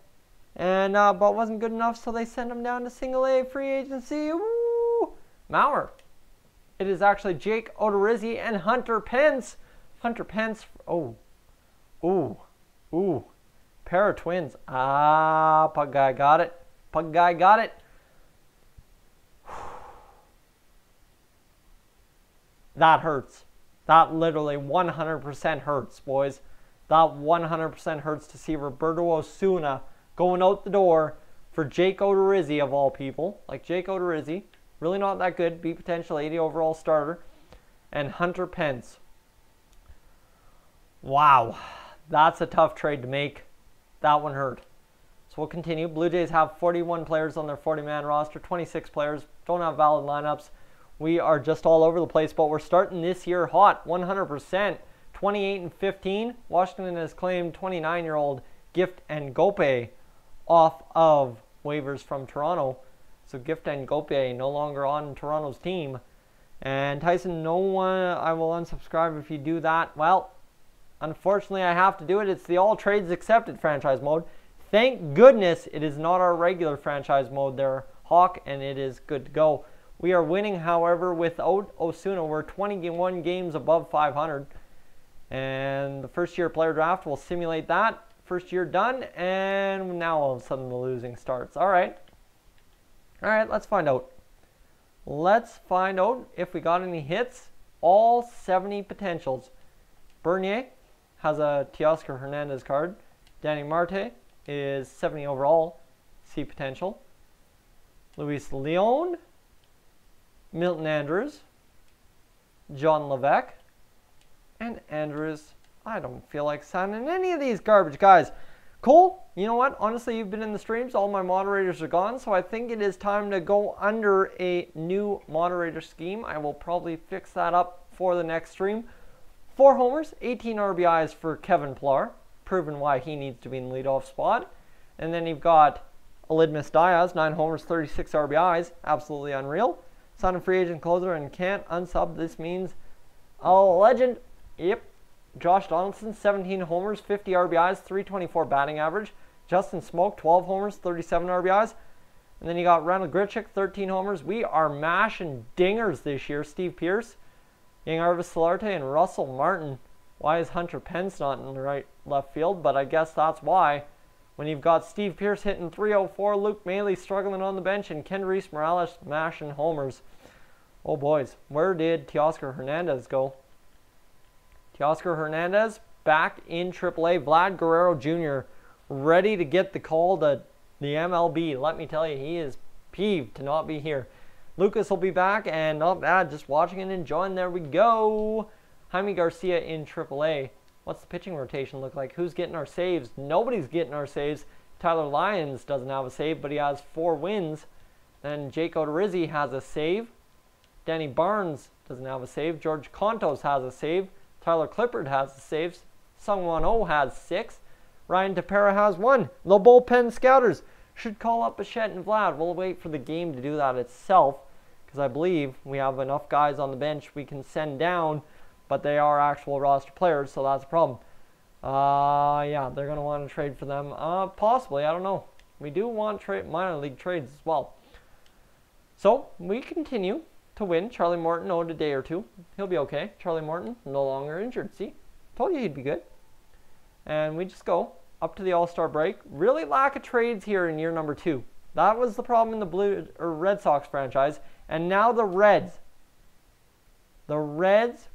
And but wasn't good enough, so they sent him down to single A free agency. Woo! Mauer. It is actually Jake Odorizzi and Hunter Pence. Hunter Pence. Oh. Ooh. Ooh. Pair of twins. Ah, Pug Guy got it. Pug Guy got it. That hurts. That literally 100% hurts, boys. That 100% hurts to see Roberto Osuna going out the door for Jake Odorizzi of all people. Like Jake Odorizzi. Really not that good. Be potential 80 overall starter. And Hunter Pence. Wow. That's a tough trade to make. That one hurt. So we'll continue. Blue Jays have 41 players on their 40-man roster. 26 players. Don't have valid lineups. We are just all over the place, but we're starting this year hot. 100%. 28-15. Washington has claimed 29-year-old Gift Ngope off of waivers from Toronto. So Gift Ngope no longer on Toronto's team. And Tyson, no one, I will unsubscribe if you do that. Well, unfortunately, I have to do it. It's the all trades accepted franchise mode. Thank goodness it is not our regular franchise mode there, Hawk, and it is good to go. We are winning, however, without Osuna. We're 21 games above 500. And the first year player draft will simulate that. First year done, and now all of a sudden the losing starts. All right. All right, let's find out. Let's find out if we got any hits. All 70 potentials. Bernier has a Teoscar Hernandez card. Danny Marte is 70 overall. C potential. Luis Leon. Milton Andrews. John Levesque. And Andrews. I don't feel like signing any of these garbage guys. Cole, you know what? Honestly, you've been in the streams. All my moderators are gone, so I think it is time to go under a new moderator scheme. I will probably fix that up for the next stream. 4 homers, 18 RBIs for Kevin Pillar, proven why he needs to be in the leadoff spot. And then you've got Elidmus Diaz, 9 homers, 36 RBIs, absolutely unreal. Signed a free agent closer and can't unsub. This means a legend. Yep. Josh Donaldson, 17 homers, 50 RBIs, 324 batting average. Justin Smoke, 12 homers, 37 RBIs. And then you got Randall Grichuk, 13 homers. We are mashing dingers this year. Steve Pearce, Yang Arvis Solarte, and Russell Martin. Why is Hunter Pence not in the right left field? But I guess that's why. When you've got Steve Pearce hitting 304, Luke Mailey struggling on the bench, and Kendrys Morales mashing homers. Oh boys, where did Teoscar Hernandez go? Teoscar Hernandez back in AAA. Vlad Guerrero Jr. ready to get the call to the MLB. Let me tell you, he is peeved to not be here. Lucas will be back, and not bad, just watching and enjoying. There we go. Jaime Garcia in AAA. What's the pitching rotation look like? Who's getting our saves? Nobody's getting our saves. Tyler Lyons doesn't have a save, but he has 4 wins. Then Jake Odorizzi has a save. Danny Barnes doesn't have a save. George Contos has a save. Tyler Clippard has the saves. Sungwon Oh has 6. Ryan Tepera has 1. The bullpen scouters should call up Bichette and Vlad. We'll wait for the game to do that itself, because I believe we have enough guys on the bench we can send down, but they are actual roster players, so that's a problem. Yeah, they're going to want to trade for them. Possibly, I don't know. We do want minor league trades as well. So, we continue to win. Charlie Morton owed a day or 2. He'll be okay. Charlie Morton, no longer injured. See? Told you he'd be good. And we just go up to the All-Star break. Really lack of trades here in year number 2. That was the problem in the Red Sox franchise. And now the Reds. The Reds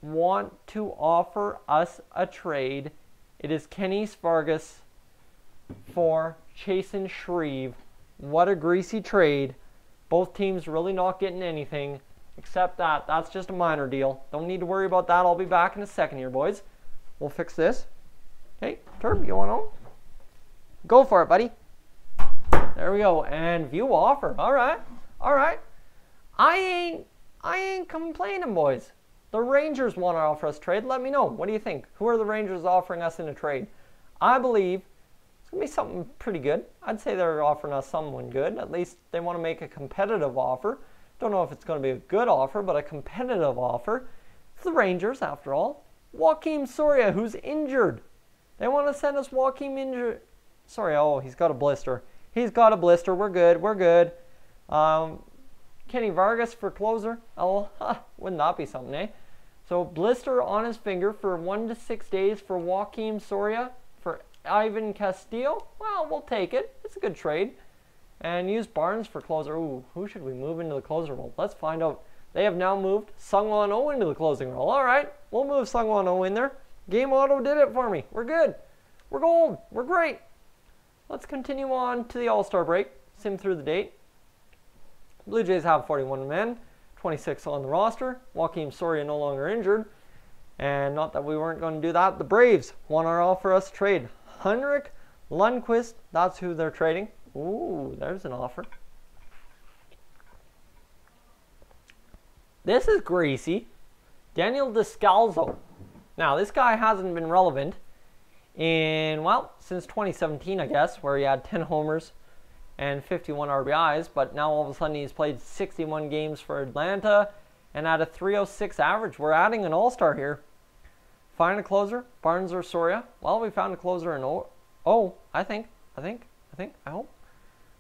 want to offer us a trade. It is Kenny Vargas for Chasen Shreve. What a greasy trade. Both teams really not getting anything except that. That's just a minor deal. Don't need to worry about that. I'll be back in a second here, boys. We'll fix this. Hey, Turb, you want on? Go for it, buddy. There we go. And view offer. All right. All right. I ain't complaining, boys. The Rangers want to offer us trade. Let me know. What do you think? Who are the Rangers offering us in a trade? I believe it's going to be something pretty good. I'd say they're offering us someone good. At least they want to make a competitive offer. Don't know if it's going to be a good offer, but a competitive offer. It's the Rangers, after all. Joakim Soria, who's injured. They want to send us Joakim injured. Sorry, oh, he's got a blister. He's got a blister. We're good. We're good. Can't Kenny Vargas for closer. Oh, wouldn't that be something, eh? So blister on his finger for 1 to 6 days for Joaquim Soria. For Ivan Castillo, well, we'll take it. It's a good trade. And use Barnes for closer. Ooh, who should we move into the closer role? Let's find out. They have now moved Sungwon Oh into the closing role. All right, we'll move Sungwon Oh in there. Game Auto did it for me. We're good. We're gold. We're great. Let's continue on to the All-Star break. Sim through the date. Blue Jays have 41 men, 26 on the roster. Joaquim Soria no longer injured. And not that we weren't going to do that. The Braves want our offer us trade. Henrik Lundqvist, that's who they're trading. Ooh, there's an offer. This is greasy. Daniel Descalzo. Now, this guy hasn't been relevant in, well, since 2017, I guess, where he had 10 homers and 51 RBIs. But now all of a sudden he's played 61 games for Atlanta and at a 306 average. We're adding an all-star here. Find a closer, Barnes or Soria. Well, we found a closer in I hope.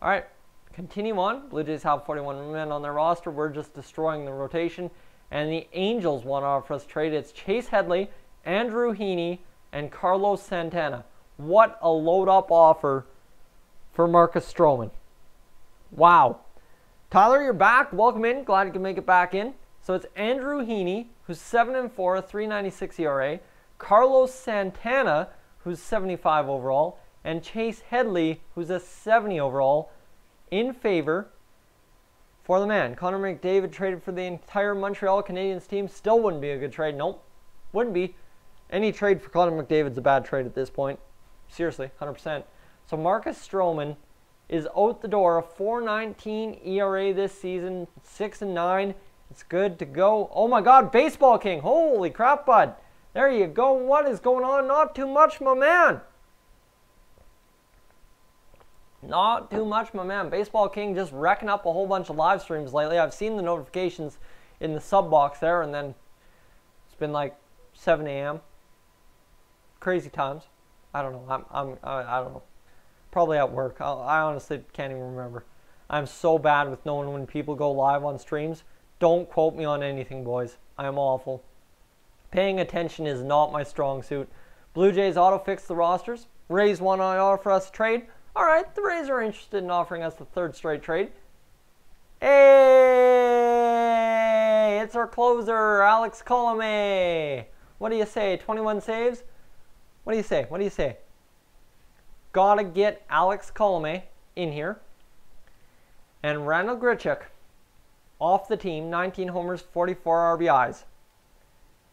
All right, continue on. Blue Jays have 41 men on their roster. We're just destroying the rotation. And the Angels want to offer us trade. It's Chase Headley, Andrew Heaney, and Carlos Santana. What a load-up offer for Marcus Stroman. Wow. Tyler, you're back. Welcome in. Glad you can make it back in. So it's Andrew Heaney, who's 7-4, a 3.96 ERA. Carlos Santana, who's 75 overall. And Chase Headley, who's a 70 overall, in favor for the man. Connor McDavid traded for the entire Montreal Canadiens team. Still wouldn't be a good trade. Nope. Wouldn't be. Any trade for Connor McDavid's a bad trade at this point. Seriously, 100%. So Marcus Stroman is out the door. A 4.19 ERA this season. 6-9. It's good to go. Oh my God, Baseball King. Holy crap, bud. There you go. What is going on? Not too much, my man. Not too much, my man. Baseball King just wrecking up a whole bunch of live streams lately. I've seen the notifications in the sub box there, and then it's been like 7 a.m. Crazy times. I don't know. I don't know. Probably at work. I honestly can't even remember. I'm so bad with knowing when people go live on streams. Don't quote me on anything, boys. I am awful. Paying attention is not my strong suit. Blue Jays auto-fix the rosters. Rays want to offer us a trade. All right, the Rays are interested in offering us the third straight trade. Hey, it's our closer, Alex Colomé. What do you say, 21 saves? What do you say? What do you say? Gotta get Alex Colomé in here. And Randall Grichuk off the team, 19 homers, 44 RBIs.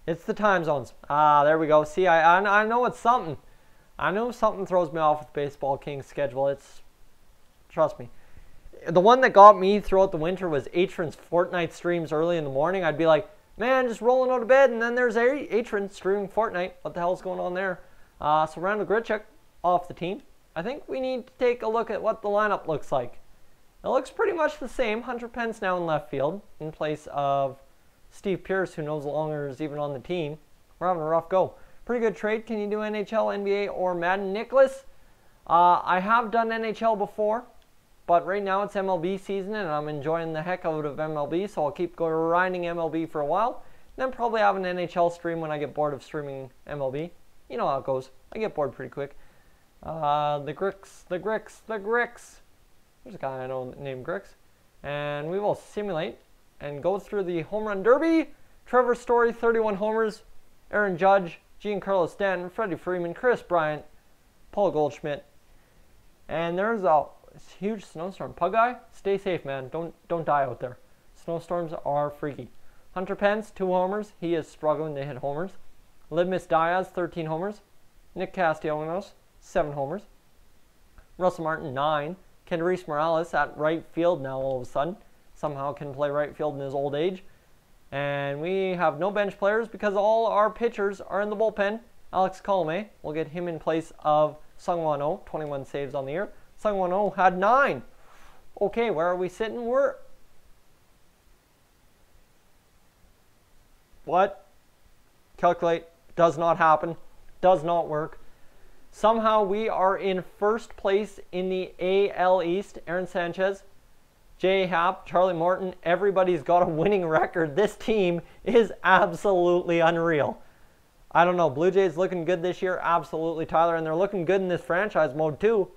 It's the time zones. Ah, there we go. See, I know it's something. I know something throws me off with Baseball King's schedule. It's, trust me. The one that got me throughout the winter was Atron's Fortnite streams early in the morning. I'd be like, man, just rolling out of bed, and then there's Atron streaming Fortnite. What the hell's going on there? So Randall Grichuk off the team. I think we need to take a look at what the lineup looks like. It looks pretty much the same. Hunter Pence now in left field in place of Steve Pearce, who no longer is even on the team. We're having a rough go. Pretty good trade. Can you do NHL, NBA, or Madden? Nicholas, I have done NHL before, but right now it's MLB season, and I'm enjoying the heck out of MLB, so I'll keep grinding MLB for a while, then probably have an NHL stream when I get bored of streaming MLB. You know how it goes. I get bored pretty quick. The Gricks. There's a guy I know named Gricks. And we will simulate and go through the home run derby. Trevor Story, 31 homers. Aaron Judge, Giancarlo Stanton, Freddie Freeman, Chris Bryant, Paul Goldschmidt. And there's a huge snowstorm. Pug Guy, stay safe, man. Don't die out there. Snowstorms are freaky. Hunter Pence, 2 homers. He is struggling to hit homers. Lidmus Diaz, 13 homers. Nick Castellanos, 7 homers. Russell Martin, 9. Kendrys Morales at right field now all of a sudden. Somehow can play right field in his old age. And we have no bench players because all our pitchers are in the bullpen. Alex Colomé, we'll get him in place of Sungwon Oh, 21 saves on the year. Sungwon Oh had 9. Okay, where are we sitting? What? Calculate. Does not happen. Does not work. Somehow we are in first place in the AL East. Aaron Sanchez, J. Happ, Charlie Morton, everybody's got a winning record. This team is absolutely unreal. I don't know. Blue Jays looking good this year. Absolutely, Tyler. And they're looking good in this franchise mode, too.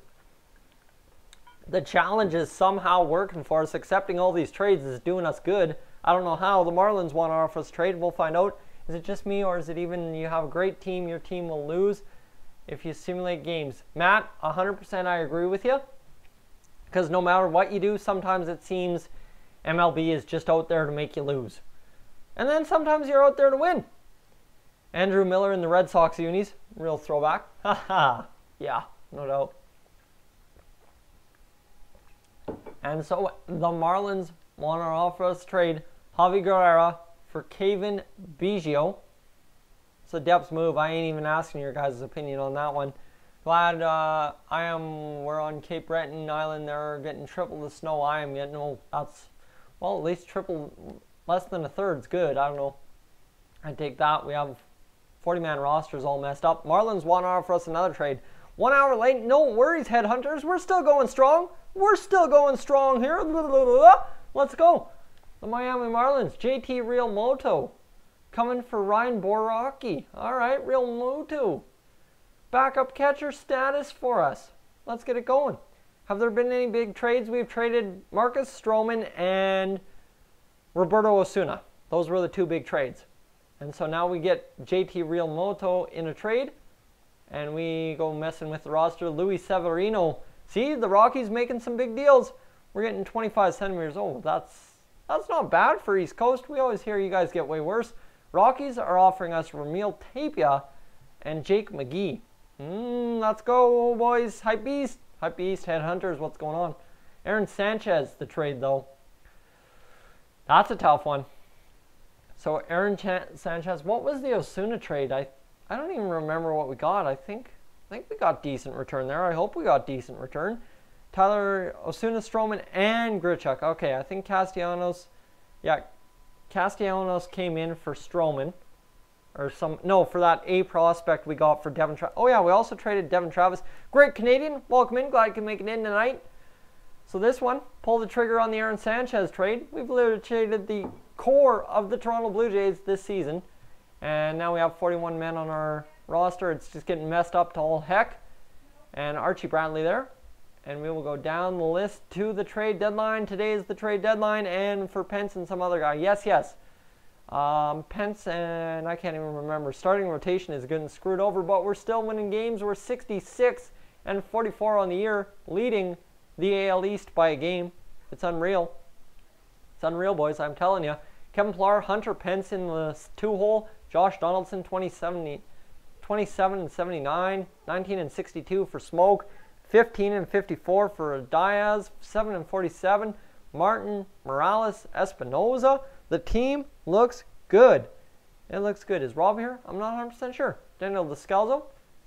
The challenge is somehow working for us. Accepting all these trades is doing us good. I don't know how. The Marlins want to offer us trade. We'll find out. Is it just me, or is it even you have a great team, your team will lose if you simulate games? Matt, 100% I agree with you. Because no matter what you do, sometimes it seems MLB is just out there to make you lose. And then sometimes you're out there to win. Andrew Miller in the Red Sox unis. Real throwback. Haha. Yeah, no doubt. And so the Marlins want to offer us trade Javi Guerrera for Kevin Biggio. It's a depth move. I ain't even asking your guys' opinion on that one. Glad we're on Cape Breton Island. They're getting triple the snow. I am getting, well, that's, well, at least triple, less than a third's good. I don't know. I take that. We have 40-man rosters all messed up. Marlins want to offer us another trade. 1 hour late. No worries, headhunters. We're still going strong. We're still going strong here. Let's go. The Miami Marlins. JT Realmuto coming for Ryan Boracchi. All right, Realmuto. Backup catcher status for us. Let's get it going. Have there been any big trades? We've traded Marcus Stroman and Roberto Osuna. Those were the two big trades. And so now we get JT Realmuto in a trade. And we go messing with the roster. Luis Severino. See, the Rockies making some big deals. We're getting 25 centimeters. Oh, that's not bad for East Coast. We always hear you guys get way worse. Rockies are offering us Ramil Tapia and Jake McGee. Let's go, boys. Hype Beast. Hype Beast, Headhunters, what's going on? Aaron Sanchez, the trade, though. That's a tough one. So, Aaron Sanchez, what was the Osuna trade? I don't even remember what we got. I think we got decent return there. I hope we got decent return. Tyler, Osuna, Stroman, and Grichuk. Okay, I think Castellanos came in for Stroman. Or for that A prospect we got for Devin Travis. Oh yeah, we also traded Devin Travis. Great Canadian, welcome in. Glad you can make it in tonight. So this one, pull the trigger on the Aaron Sanchez trade. We've literally traded the core of the Toronto Blue Jays this season. And now we have 41 men on our roster. It's just getting messed up to all heck. And Archie Bradley there. And we will go down the list to the trade deadline. Today is the trade deadline. And for Pence and some other guy. Yes. Pence and I can't even remember. Starting rotation is getting screwed over, but we're still winning games. We're 66 and 44 on the year, leading the AL East by a game. It's unreal. It's unreal, boys. I'm telling you. Kevin Pillar, Hunter Pence in the 2-hole. Josh Donaldson, 27 and 79, 19 and 62 for Smoke, 15 and 54 for Diaz, 7 and 47. Martin, Morales, Espinoza. The team looks good. It looks good. Is Rob here? I'm not 100% sure. Daniel Descalzo,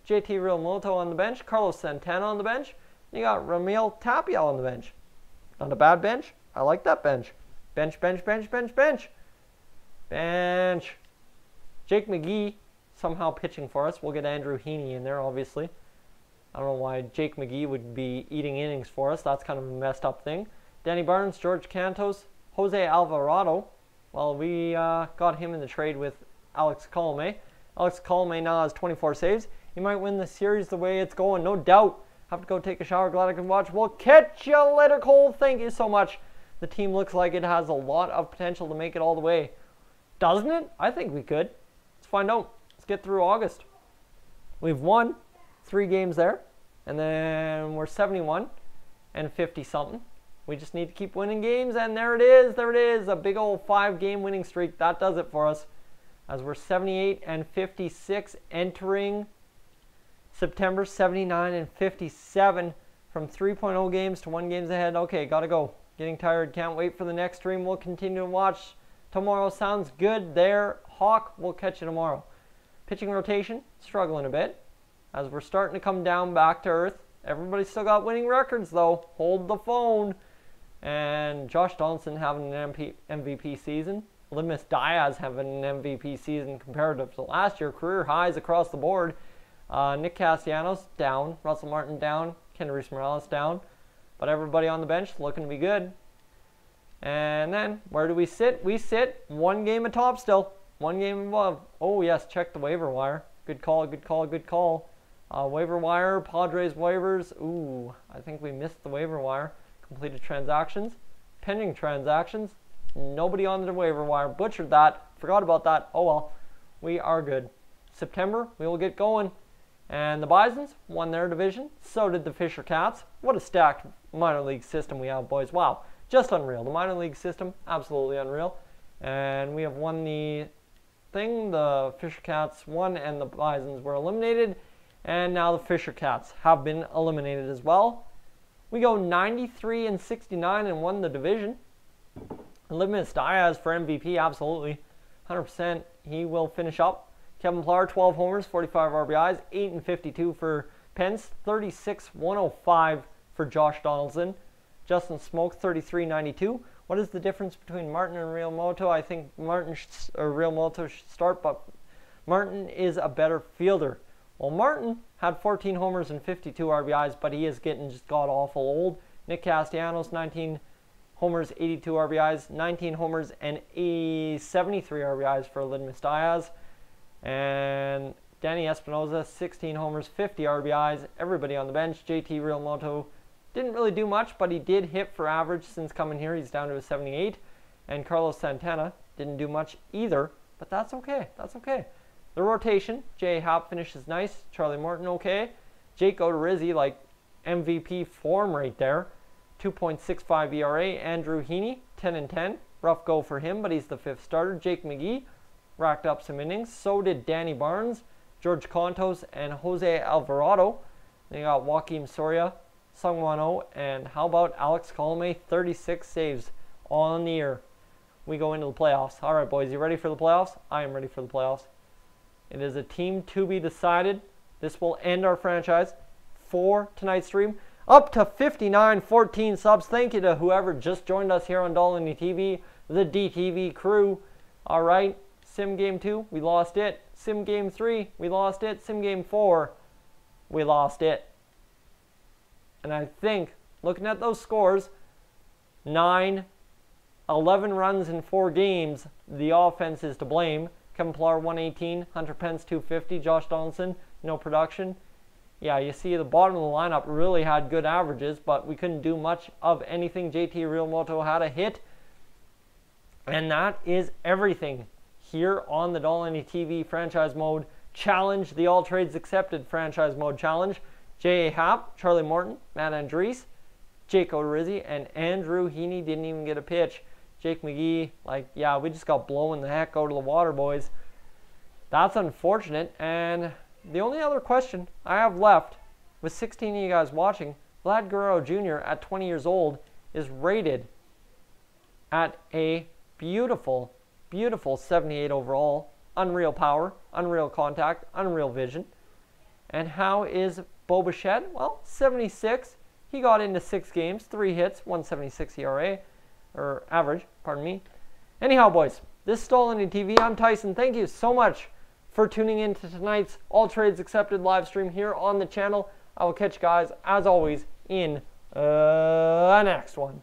JT Realmuto on the bench, Carlos Santana on the bench. You got Ramil Tapia on the bench. Not a bad bench. I like that bench. Bench. Jake McGee somehow pitching for us. We'll get Andrew Heaney in there, obviously. I don't know why Jake McGee would be eating innings for us. That's kind of a messed up thing. Danny Barnes, George Cantos, Jose Alvarado. Well, we got him in the trade with Alex Colome. Alex Colome now has 24 saves. He might win the series the way it's going, no doubt. Have to go take a shower. Glad I can watch. We'll catch you later, Cole. Thank you so much. The team looks like it has a lot of potential to make it all the way. Doesn't it? I think we could. Let's find out. Let's get through August. We've won 3 games there. And then we're 71 and 50-something. We just need to keep winning games, and there it is. There it is. A big old 5-game winning streak. That does it for us. As we're 78 and 56 entering September, 79 and 57 from 3.0 games to 1 games ahead. Okay, gotta go. Getting tired. Can't wait for the next stream. We'll continue to watch tomorrow. Sounds good there. Hawk, we'll catch you tomorrow. Pitching rotation, struggling a bit. As we're starting to come down back to earth. Everybody's still got winning records, though. Hold the phone. And Josh Donaldson having an MVP season. Lemus Diaz having an MVP season comparative to last year. Career highs across the board. Nick Castellanos down. Russell Martin down. Kendrys Morales down. But everybody on the bench looking to be good. And then, where do we sit? We sit one game atop still. One game above. Oh, yes, check the waiver wire. Good call, good call, good call. Waiver wire, Padres waivers. Ooh, I think we missed the waiver wire. Completed transactions. Pending transactions. Nobody on the waiver wire. Butchered that. Forgot about that. Oh, well. We are good. September, we will get going. And the Bisons won their division. So did the Fisher Cats. What a stacked minor league system we have, boys. Wow. Just unreal. The minor league system, absolutely unreal. And we have won the thing. The Fisher Cats won and the Bisons were eliminated. And now the Fisher Cats have been eliminated as well. We go 93-69 and won the division. Livestream JAYS for MVP, absolutely. 100%. He will finish up. Kevin Pillar, 12 homers, 45 RBIs, 8-52 for Pence, 36-105 for Josh Donaldson. Justin Smoke, 33-92. What is the difference between Martin and Realmuto? I think Realmuto should start, but Martin is a better fielder. Well, Martin had 14 homers and 52 RBIs, but he is getting just god-awful old. Nick Castellanos, 19 homers, 82 RBIs, 19 homers, and 73 RBIs for Livestream JAYS. And Danny Espinosa, 16 homers, 50 RBIs. Everybody on the bench. JT Realmuto didn't really do much, but he did hit for average since coming here. He's down to a 78. And Carlos Santana didn't do much either, but that's okay. That's okay. The rotation, Jay Happ finishes nice. Charlie Morton, okay. Jake Odorizzi, like MVP form right there. 2.65 ERA. Andrew Heaney, 10-10. Rough go for him, but he's the 5th starter. Jake McGee racked up some innings. So did Danny Barnes, George Contos, and Jose Alvarado. Then you got Joaquin Soria, Sungwon Oh, and how about Alex Colomé? 36 saves on the year. We go into the playoffs. All right, boys, you ready for the playoffs? I am ready for the playoffs. It is a team to be decided. This will end our franchise for tonight's stream. Up to 59-14 subs. Thank you to whoever just joined us here on Dolynny TV, the DTV crew. All right, Sim Game 2, we lost it. Sim Game 3, we lost it. Sim Game 4, we lost it. And I think, looking at those scores, 9, 11 runs in 4 games, the offense is to blame. Kevin Pillar, 118. Hunter Pence, 250. Josh Donaldson, no production. Yeah, you see the bottom of the lineup really had good averages, but we couldn't do much of anything. JT Realmuto had a hit. And that is everything here on the Dolynny TV franchise mode challenge, the all trades accepted franchise mode challenge. J.A. Happ, Charlie Morton, Matt Andrees, Jake Odorizzi, and Andrew Heaney didn't even get a pitch. Jake McGee, like, yeah, we just got blown the heck out of the water, boys. That's unfortunate. And the only other question I have left, with 16 of you guys watching, Vlad Guerrero Jr. at 20 years old is rated at a beautiful, beautiful 78 overall. Unreal power, unreal contact, unreal vision. And how is Bo Bichette? Well, 76. He got into 6 games, 3 hits, 176 ERA. Or average, pardon me. Anyhow, boys, this is Dolynny TV. I'm Tyson. Thank you so much for tuning in to tonight's All Trades Accepted live stream here on the channel. I will catch you guys, as always, in the next one.